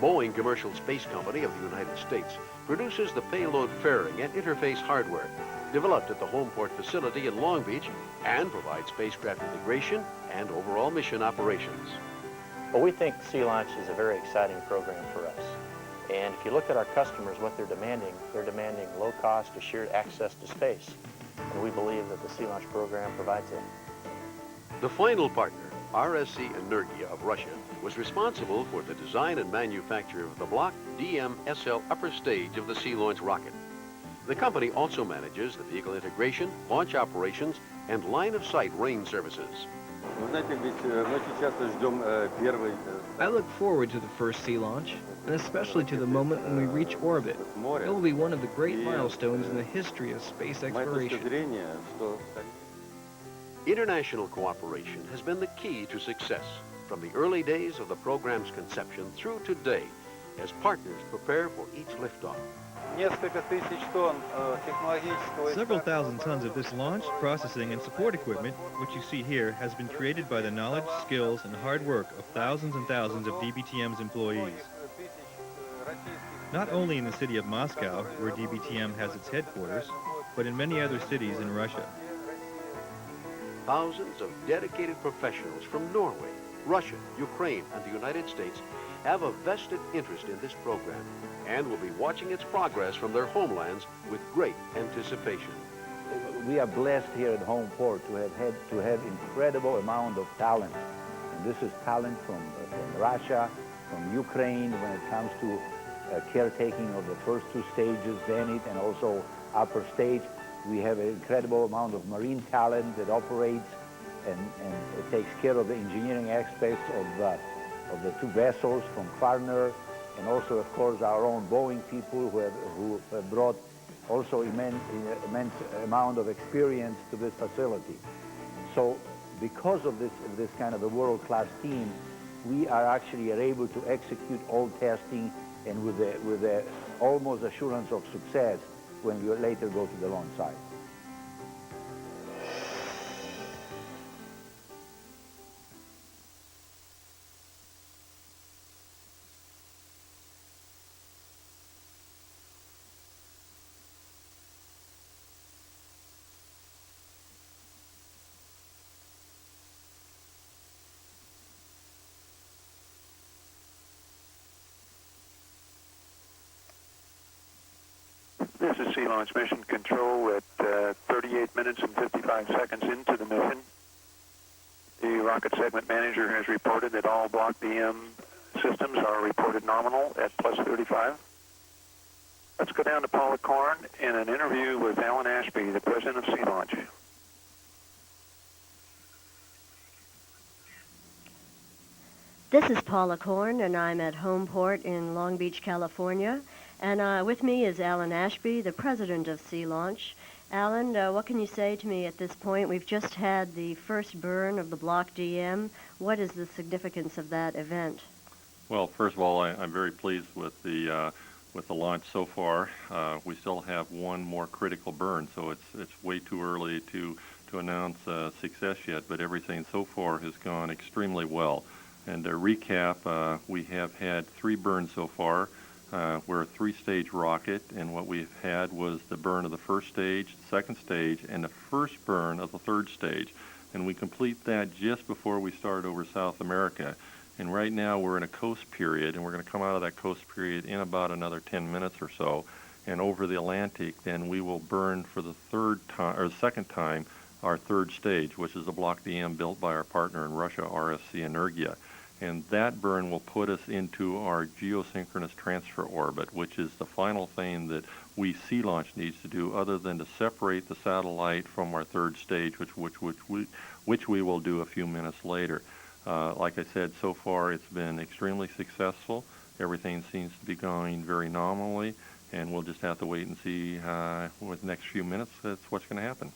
Boeing Commercial Space Company of the United States produces the payload fairing and interface hardware developed at the Homeport facility in Long Beach and provides spacecraft integration and overall mission operations. Well, we think Sea Launch is a very exciting program for us. And if you look at our customers, what they're demanding low-cost, assured access to space. And we believe that the Sea Launch program provides it. The final partner, RSC Energia of Russia, was responsible for the design and manufacture of the Block DM-SL upper stage of the Sea Launch rocket. The company also manages the vehicle integration, launch operations, and line-of-sight range services. I look forward to the first Sea Launch, and especially to the moment when we reach orbit. It will be one of the great milestones in the history of space exploration. International cooperation has been the key to success, from the early days of the program's conception through today, as partners prepare for each liftoff. Several thousand tons of this launch, processing, and support equipment, which you see here, has been created by the knowledge, skills, and hard work of thousands and thousands of DBTM's employees. Not only in the city of Moscow, where DBTM has its headquarters, but in many other cities in Russia. Thousands of dedicated professionals from Norway, Russia, Ukraine, and the United States have a vested interest in this program and will be watching its progress from their homelands with great anticipation. We are blessed here at Homeport to have incredible amount of talent. And this is talent from Russia, from Ukraine when it comes to caretaking of the first 2 stages, Zenit and also upper stage. We have an incredible amount of marine talent that operates and it takes care of the engineering aspects of the 2 vessels from Kvarner, and also, of course, our own Boeing people who have brought also immense amount of experience to this facility. So because of this kind of a world-class team, we are actually able to execute all testing and with the almost assurance of success when we later go to the launch site. This is Sea Launch Mission Control at 38 minutes and 55 seconds into the mission. The rocket segment manager has reported that all Block DM systems are reported nominal at plus 35. Let's go down to Paula Korn in an interview with Alan Ashby, the president of Sea Launch. This is Paula Korn, and I'm at Homeport in Long Beach, California. And with me is Alan Ashby, the president of Sea Launch. Alan, what can you say to me at this point? We've just had the first burn of the Block DM. What is the significance of that event? Well, first of all, I'm very pleased with the launch so far. We still have one more critical burn, so it's way too early to announce success yet. But everything so far has gone extremely well. And to recap, we have had 3 burns so far. We're a 3-stage rocket, and what we've had was the burn of the first stage, second stage, and the first burn of the third stage. And we complete that just before we start over South America. And right now we're in a coast period, and we're going to come out of that coast period in about another 10 minutes or so. And over the Atlantic, then we will burn for the second time, our third stage, which is a Block DM built by our partner in Russia, RSC Energia. And that burn will put us into our geosynchronous transfer orbit, which is the final thing that Sea Launch needs to do, other than to separate the satellite from our third stage, which we will do a few minutes later. Like I said, so far it's been extremely successful. Everything seems to be going very nominally, and we'll just have to wait and see with the next few minutes that's what's going to happen.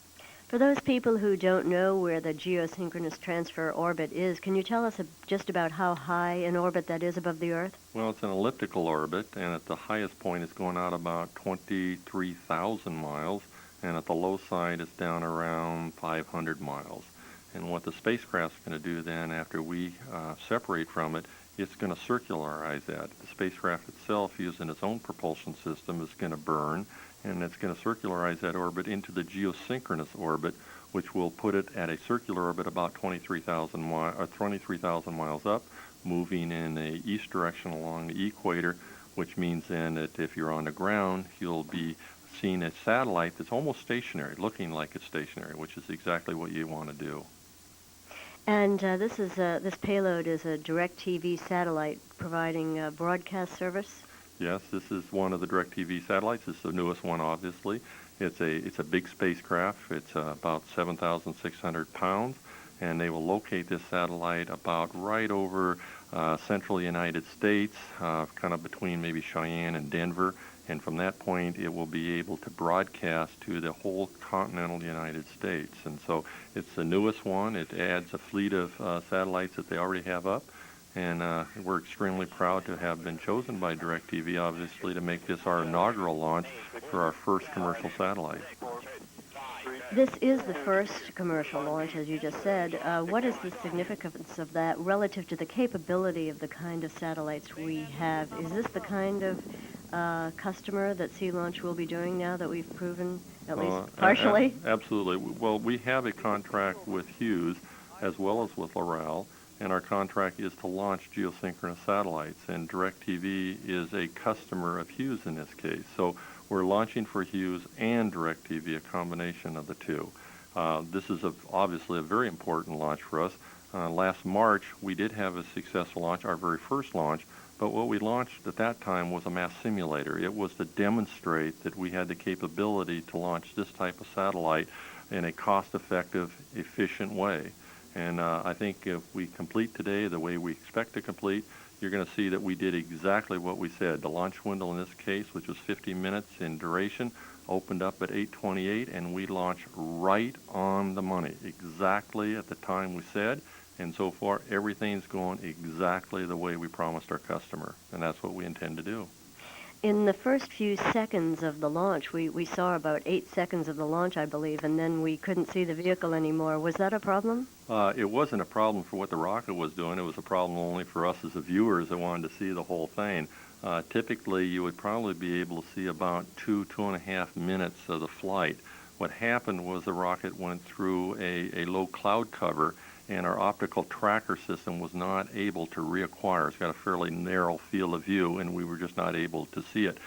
For those people who don't know where the geosynchronous transfer orbit is, can you tell us just about how high an orbit that is above the Earth? Well, it's an elliptical orbit, and at the highest point it's going out about 23,000 miles, and at the low side it's down around 500 miles. And what the spacecraft's going to do then after we separate from it, it's going to circularize that. The spacecraft itself, using its own propulsion system, is going to burn, and it's going to circularize that orbit into the geosynchronous orbit, which will put it at a circular orbit about 23,000 miles up, moving in a east direction along the equator, which means then that if you're on the ground, you'll be seeing a satellite that's almost stationary, looking like it's stationary, which is exactly what you want to do. And this payload is a DirecTV satellite providing broadcast service? Yes, this is one of the DirecTV satellites. It's the newest one, obviously. It's a big spacecraft. It's about 7,600 pounds, and they will locate this satellite about right over central United States, kind of between maybe Cheyenne and Denver. And from that point, it will be able to broadcast to the whole continental United States. And so it's the newest one. It adds a fleet of satellites that they already have up. And we're extremely proud to have been chosen by DirecTV, obviously, to make this our inaugural launch for our first commercial satellite. This is the first commercial launch, as you just said. What is the significance of that relative to the capability of the kind of satellites we have? Is this the kind of customer that Sea Launch will be doing now that we've proven, at least partially? Absolutely. Well, we have a contract with Hughes as well as with Loral, and our contract is to launch geosynchronous satellites, and DirecTV is a customer of Hughes in this case. So we're launching for Hughes and DirecTV, a combination of the two. This is obviously a very important launch for us. Last March, we did have a successful launch, our very first launch, but what we launched at that time was a mass simulator. It was to demonstrate that we had the capability to launch this type of satellite in a cost-effective, efficient way. And I think if we complete today the way we expect to complete, you're going to see that we did exactly what we said. The launch window in this case, which was 50 minutes in duration, opened up at 8:28, and we launched right on the money, exactly at the time we said. And so far, everything's going exactly the way we promised our customer, and that's what we intend to do. In the first few seconds of the launch, we saw about 8 seconds of the launch, I believe, and then we couldn't see the vehicle anymore. Was that a problem? It wasn't a problem for what the rocket was doing. It was a problem only for us as the viewers that wanted to see the whole thing. Typically, you would probably be able to see about 2.5 minutes of the flight. What happened was the rocket went through a low cloud cover, and our optical tracker system was not able to reacquire. It's got a fairly narrow field of view, and we were just not able to see it.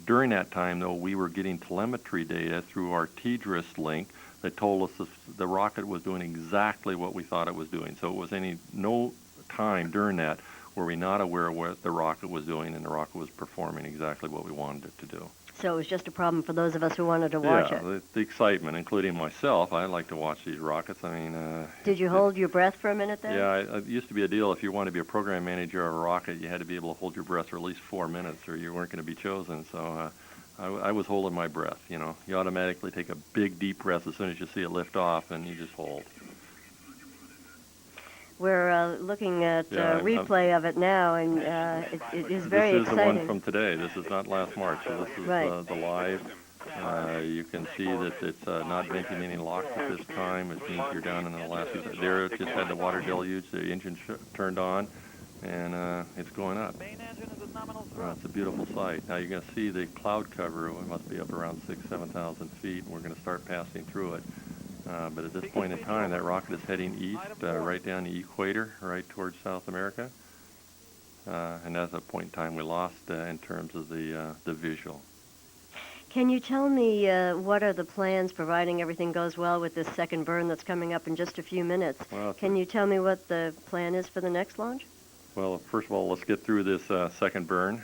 During that time, though, we were getting telemetry data through our TDRS link that told us the rocket was doing exactly what we thought it was doing. So it was no time during that were we not aware of what the rocket was doing, and the rocket was performing exactly what we wanted it to do. So it was just a problem for those of us who wanted to watch it. Yeah, the excitement, including myself. I like to watch these rockets. I mean, did you hold your breath for a minute there? Yeah, it used to be a deal. If you wanted to be a program manager of a rocket, you had to be able to hold your breath for at least 4 minutes, or you weren't going to be chosen. So I was holding my breath. You know, you automatically take a big deep breath as soon as you see it lift off, and you just hold. We're looking at a replay of it now, and it is very exciting. This is the one from today. This is not last March. So this is right. The live. You can see that it's not venting any locks at this time. It means you're down in the last few seconds. There, it just had the water deluge. The engine turned on, and it's going up. It's a beautiful sight. Now you're going to see the cloud cover. It must be up around 7,000 feet, and we're going to start passing through it. But at this point in time, that rocket is heading east, right down the equator, right towards South America. And that's a point in time we lost in terms of the visual. Can you tell me what are the plans, providing everything goes well with this second burn that's coming up in just a few minutes? Well, can you tell me what the plan is for the next launch? Well, first of all, let's get through this second burn,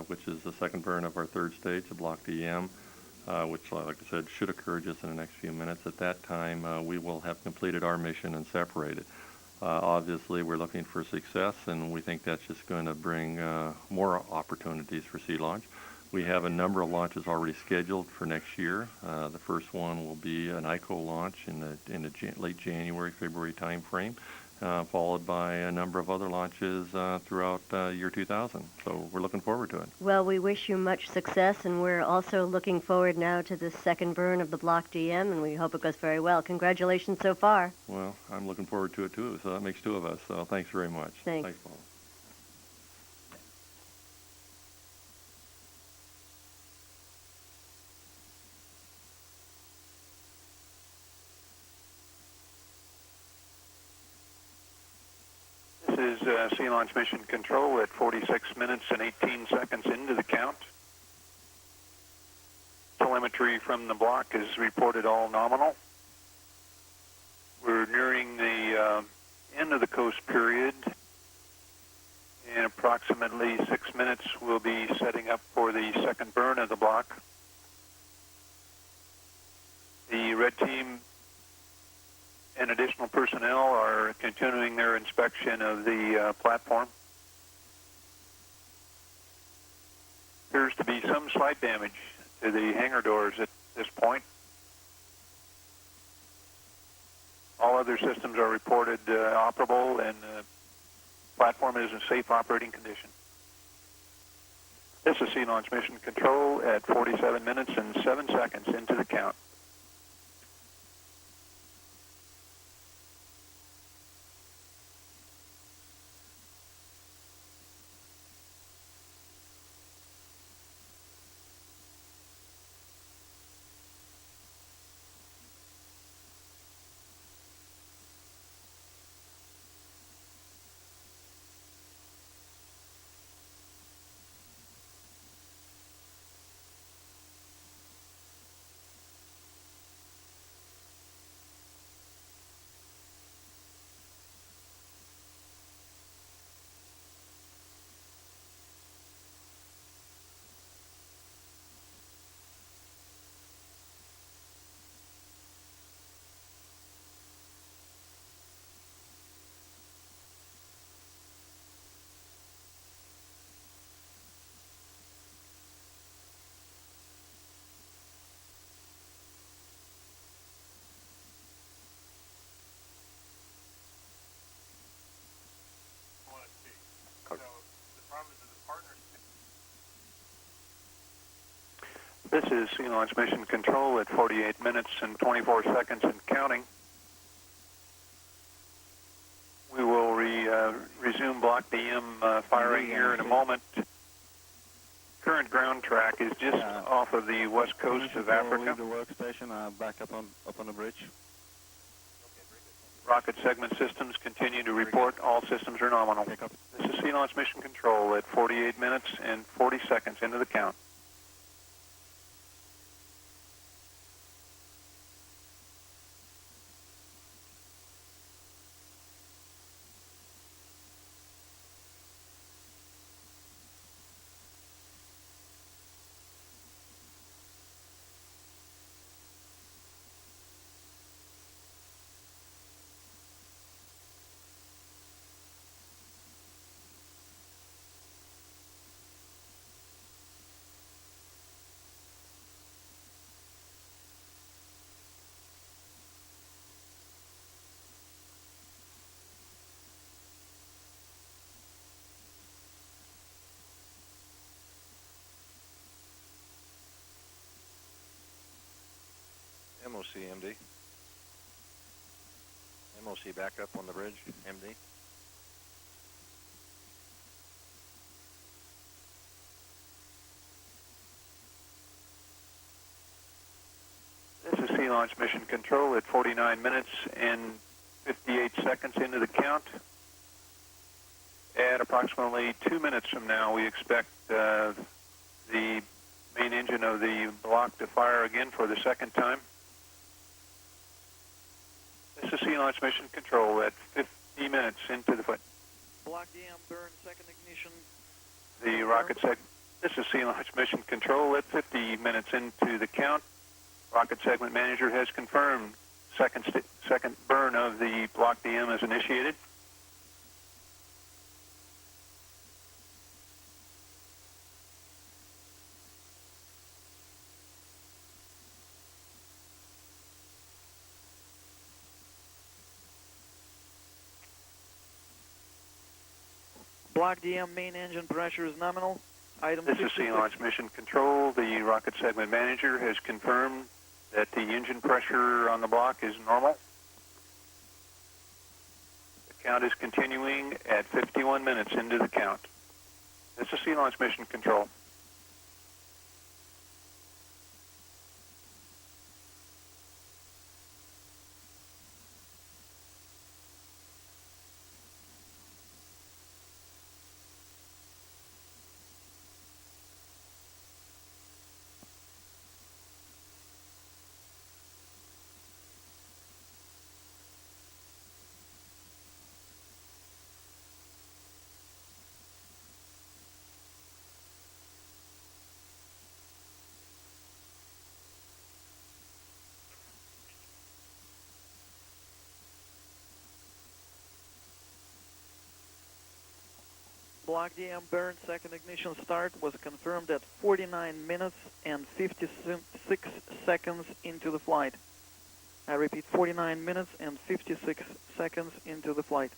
which is the second burn of our third stage, the Block DM. Which, like I said, should occur just in the next few minutes. At that time, we will have completed our mission and separated. Obviously, we're looking for success, and we think that's just going to bring more opportunities for sea launch. We have a number of launches already scheduled for next year. The first one will be an ICO launch in the late January, February time frame, followed by a number of other launches throughout year 2000. So we're looking forward to it. Well, we wish you much success, and we're also looking forward now to the second burn of the Block DM, and we hope it goes very well. Congratulations so far. Well, I'm looking forward to it too, so that makes two of us. So thanks very much. Thanks. Thanks, Paul. This is Sea Launch Mission Control at 46 minutes and 18 seconds into the count. Telemetry from the block is reported all nominal. We're nearing the end of the coast period. In approximately 6 minutes, we'll be setting up for the second burn of the block. The red team and additional personnel are continuing their inspection of the platform. Appears to be some slight damage to the hangar doors at this point. All other systems are reported operable, and the platform is in safe operating condition. This is Sea Launch Mission Control at 47 minutes and 7 seconds into the count. This is Sea Launch Mission Control at 48 minutes and 24 seconds and counting. We will resume Block DM firing here in a moment. Current ground track is just off of the west coast of Africa. Leave the workstation, back up on the bridge. Rocket segment systems continue to report all systems are nominal. This is Sea Launch Mission Control at 48 minutes and 40 seconds into the count. MOC, MD. MOC backup on the bridge, MD. This is Sea Launch Mission Control at 49 minutes and 58 seconds into the count. At approximately 2 minutes from now, we expect the main engine of the block to fire again for the second time. This is Sea Launch Mission Control at 50 minutes into the flight. Block DM, burn, second ignition. The rocket segment. This is Sea Launch Mission Control at 50 minutes into the count. Rocket segment manager has confirmed second burn of the block DM is initiated. Block DM, main engine pressure is nominal. Item This is 56. Sea Launch Mission Control. The rocket segment manager has confirmed that the engine pressure on the block is normal. The count is continuing at 51 minutes into the count. This is Sea Launch Mission Control. Block DM burn, second ignition start was confirmed at 49 minutes and 56 seconds into the flight. I repeat, 49 minutes and 56 seconds into the flight.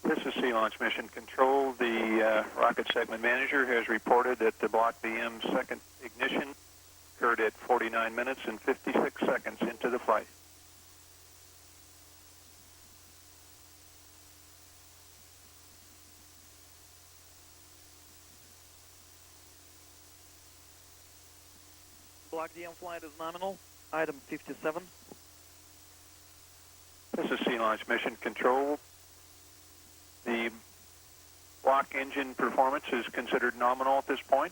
This is Sea Launch Mission Control. The rocket segment manager has reported that the block DM second ignition occurred at 49 minutes and 56 seconds into the flight. Block DM flight is nominal. Item 57. This is Sea Launch Mission Control. The block engine performance is considered nominal at this point.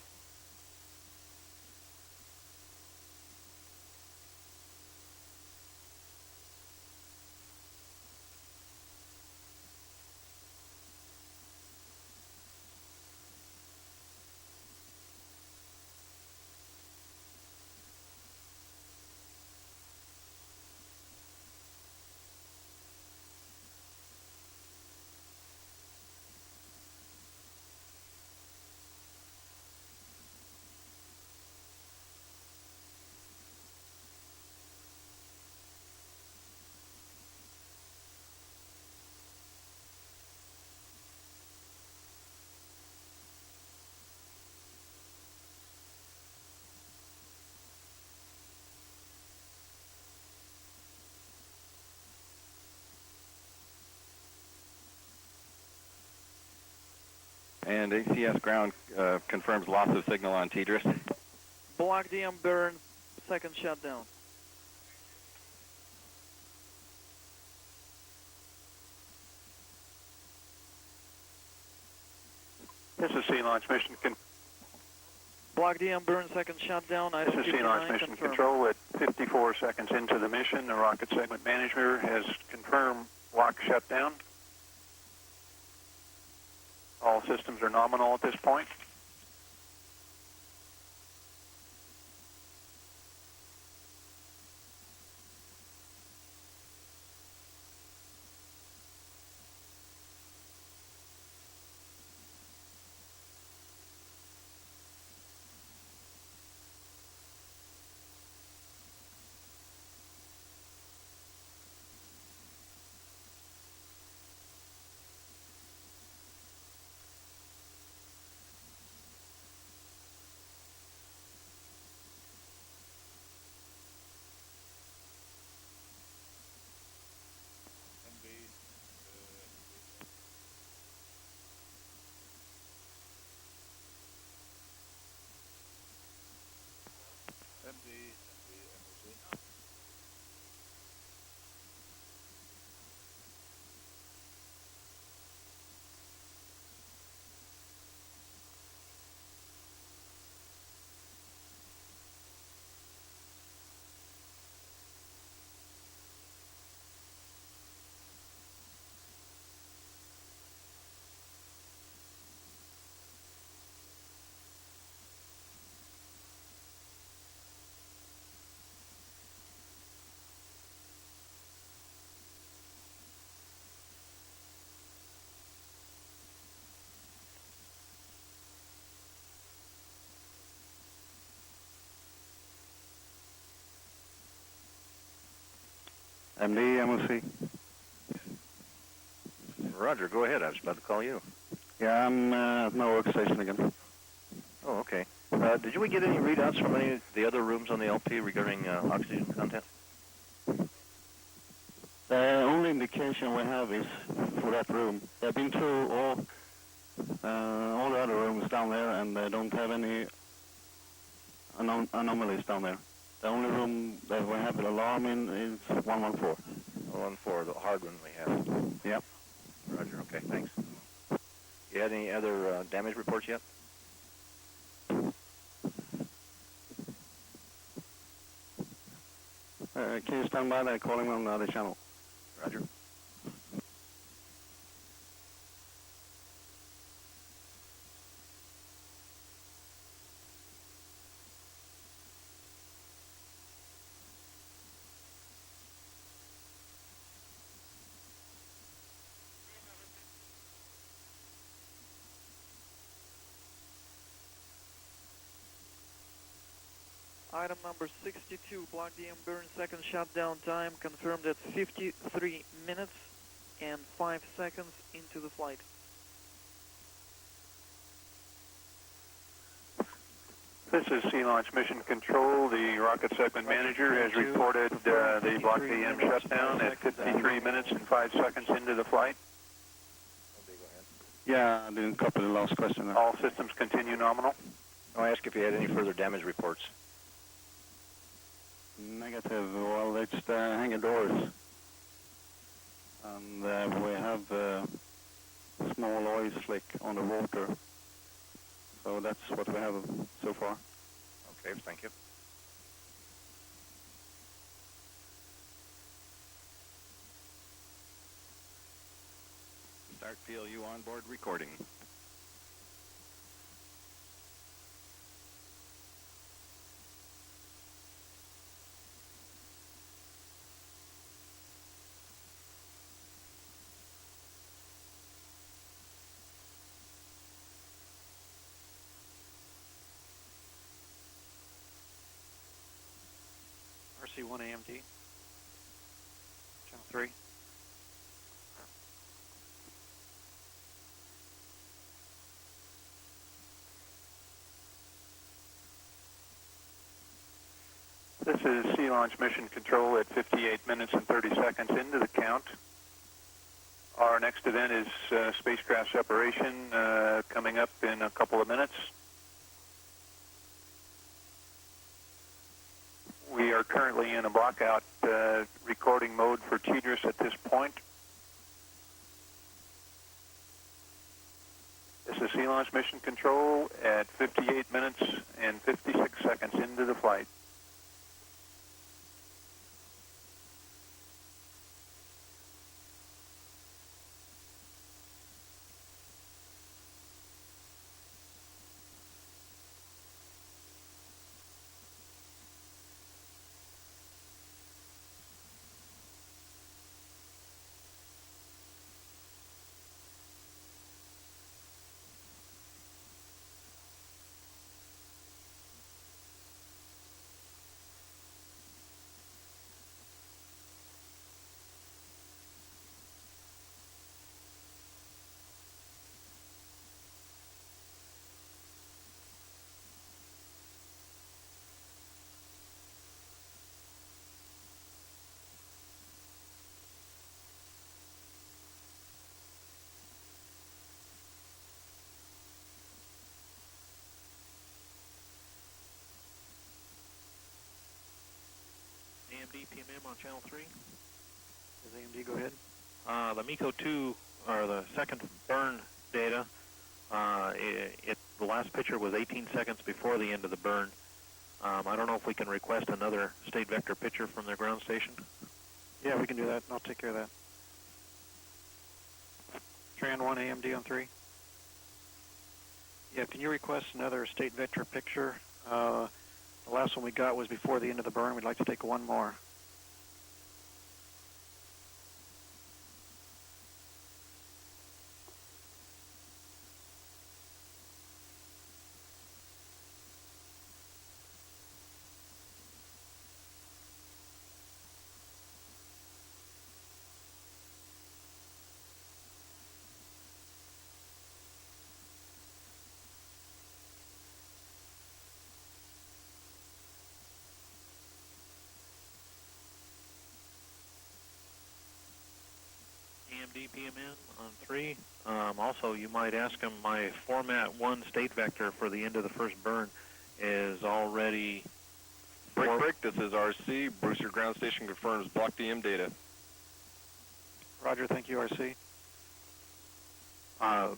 And ACS ground confirms loss of signal on TDRS. Block DM burn, second shutdown. This is Sea Launch Mission Control. Block DM burn, second shutdown. This is Sea Launch Mission Control at 54 seconds into the mission. The rocket segment manager has confirmed block shutdown. All systems are nominal at this point. MD, MOC. Roger, go ahead. I was about to call you. Yeah, I'm at my workstation again. Oh, okay. Did we get any readouts from any of the other rooms on the LP regarding oxygen content? The only indication we have is for that room. They've been through all the other rooms down there, and they don't have any anomalies down there. The only room that we have an alarm in is 114. 114, the hard one we have. Yep. Roger, okay, thanks. You had any other damage reports yet? Can you stand by there calling on the other channel? Roger. Item number 62, Block DM burn second shutdown time confirmed at 53 minutes and 5 seconds into the flight. This is Sea Launch Mission Control. The rocket segment manager has reported the Block DM shutdown at 53 minutes and 5 seconds into the flight. Yeah, I didn't copy the last question. All systems continue nominal. I'll ask if you had any further damage reports. Negative. Well, it's the hangar doors. And we have a small oil slick on the water. So that's what we have so far. Okay, thank you. Start PLU onboard recording. RC1 AMD, channel 3. This is Sea Launch Mission Control at 58 minutes and 30 seconds into the count. Our next event is spacecraft separation coming up in a couple of minutes. We are currently in a blockout recording mode for TDRS at this point. This is Sea Launch Mission Control at 58 minutes and 56 seconds into the flight. AMD PMM on channel 3. Does AMD go ahead? The MECO 2, or the second burn data, the last picture was 18 seconds before the end of the burn. I don't know if we can request another state vector picture from their ground station. Yeah, we can do that. I'll take care of that. Tran 1 AMD on 3. Yeah, can you request another state vector picture? The last one we got was before the end of the burn. We'd like to take one more. AMD PMN on 3. Also, you might ask him, my Format 1 state vector for the end of the first burn is already... Break, this is RC. Brewster Ground Station confirms block DM data. Roger, thank you, RC.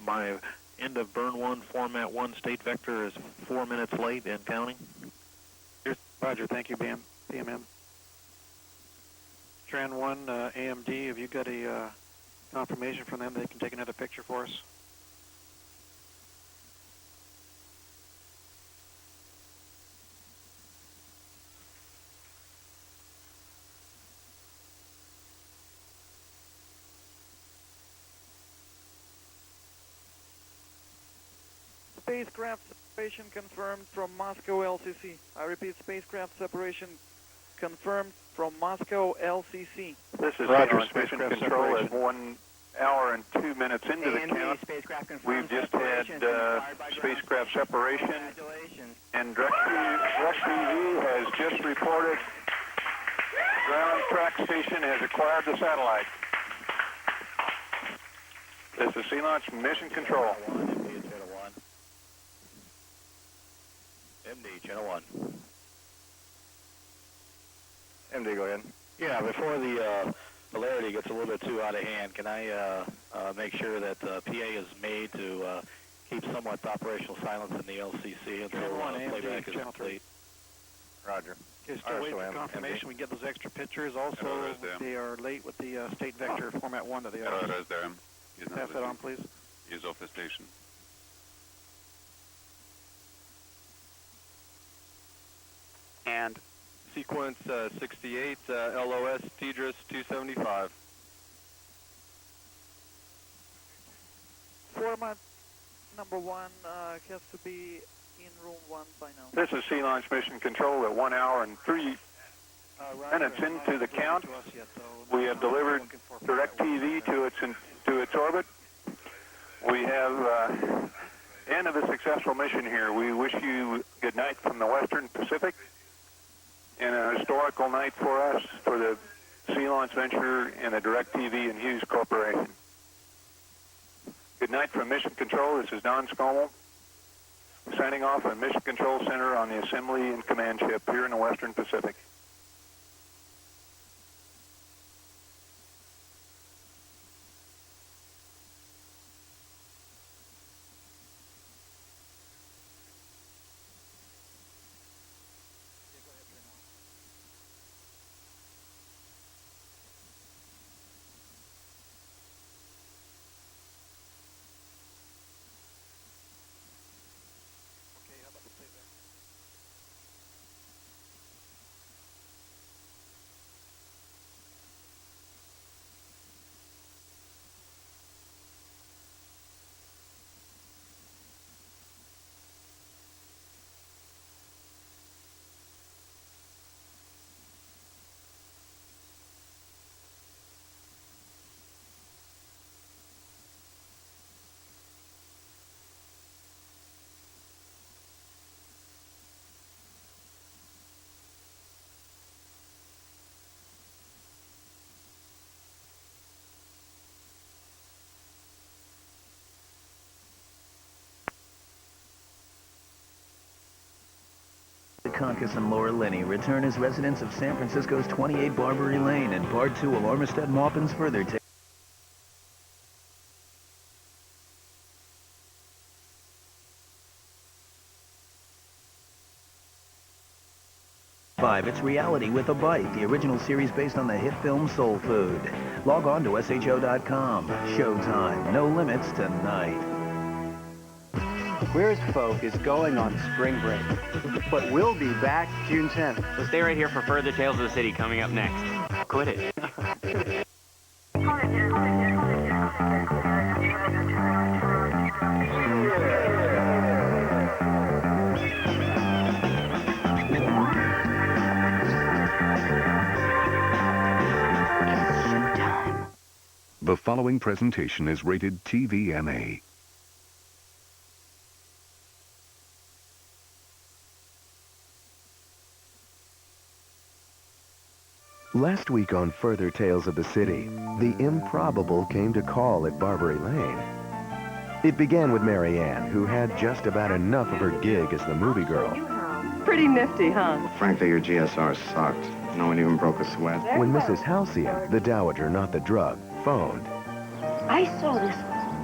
My end of burn 1 Format 1 state vector is 4 minutes late and counting. Roger, thank you, PMM. Strand 1, AMD, have you got a confirmation from them they can take another picture for us? Spacecraft separation confirmed from Moscow LCC. I repeat, spacecraft separation confirmed from Moscow LCC. This is Roger, Mission spacecraft Control separation. at 1 hour and 2 minutes into the count. We've just had spacecraft separation, and DirecTV has just reported ground track station has acquired the satellite. This is Sea-Launch Mission Control. MD, channel 1. MD, go ahead. Yeah, before the polarity gets a little bit too out of hand, can I make sure that PA is made to keep somewhat operational silence in the LCC until playback is complete? Roger. Okay, still waiting for confirmation. We get those extra pictures. Also, they are late with the state vector Format 1 that they are. Pass that on, please. Use off the station. And sequence 68, LOS TDRS 275. Format number 1 has to be in room 1 by now. This is Sea-Launch Mission Control at 1 hour and 3 minutes into the count. We have delivered DirecTV to its orbit. We have end of a successful mission here. We wish you good night from the Western Pacific, and a historical night for us, for the Sea-Launch Venture and the DirecTV and Hughes Corporation. Good night from Mission Control. This is Don Scommel, signing off at Mission Control Center on the Assembly and Command Ship here in the Western Pacific. Dukakis and Laura Linney return as residents of San Francisco's 28 Barbary Lane, and Part 2 of Armistead Maupin's further take. It's Reality with a Bite, the original series based on the hit film Soul Food. Log on to SHO.com. Showtime. No limits tonight. Queer as Folk is going on spring break, but we'll be back June 10th. So stay right here for further Tales of the City coming up next. Quit it. The following presentation is rated TVMA. Last week on Further Tales of the City, the improbable came to call at Barbary Lane. It began with Mary Ann, who had just about enough of her gig as the movie girl. Pretty nifty, huh? Frankly, your GSR sucked. No one even broke a sweat. When Mrs. Halcyon, the dowager, not the drug, phoned. I saw this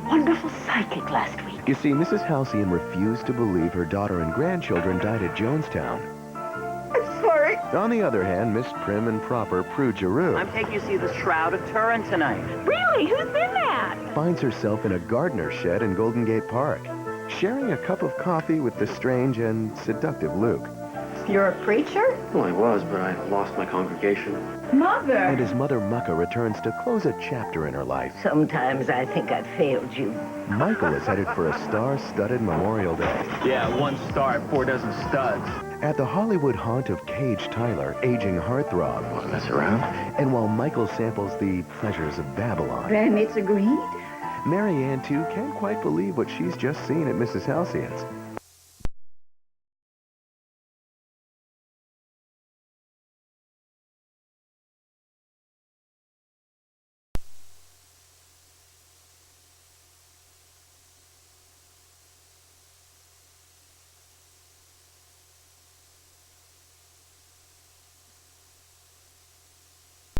wonderful psychic last week. You see, Mrs. Halcyon refused to believe her daughter and grandchildren died at Jonestown. I'm sorry. On the other hand, Miss Prim and Proper Prue Giroux I'm taking you to see the Shroud of Turin tonight. Really? Who's in that? finds herself in a gardener's shed in Golden Gate Park, sharing a cup of coffee with the strange and seductive Luke. You're a preacher? Well, I was, but I lost my congregation. Mother! And his mother, Mucka, returns to close a chapter in her life. Sometimes I think I've failed you. Michael is headed for a star-studded Memorial Day. Yeah, 1 star, 4 dozen studs. At the Hollywood haunt of Cage Tyler, aging heartthrob. Want to mess around? And while Michael samples the pleasures of Babylon, Then it's agreed? Mary Ann, too, can't quite believe what she's just seen at Mrs. Halcyon's.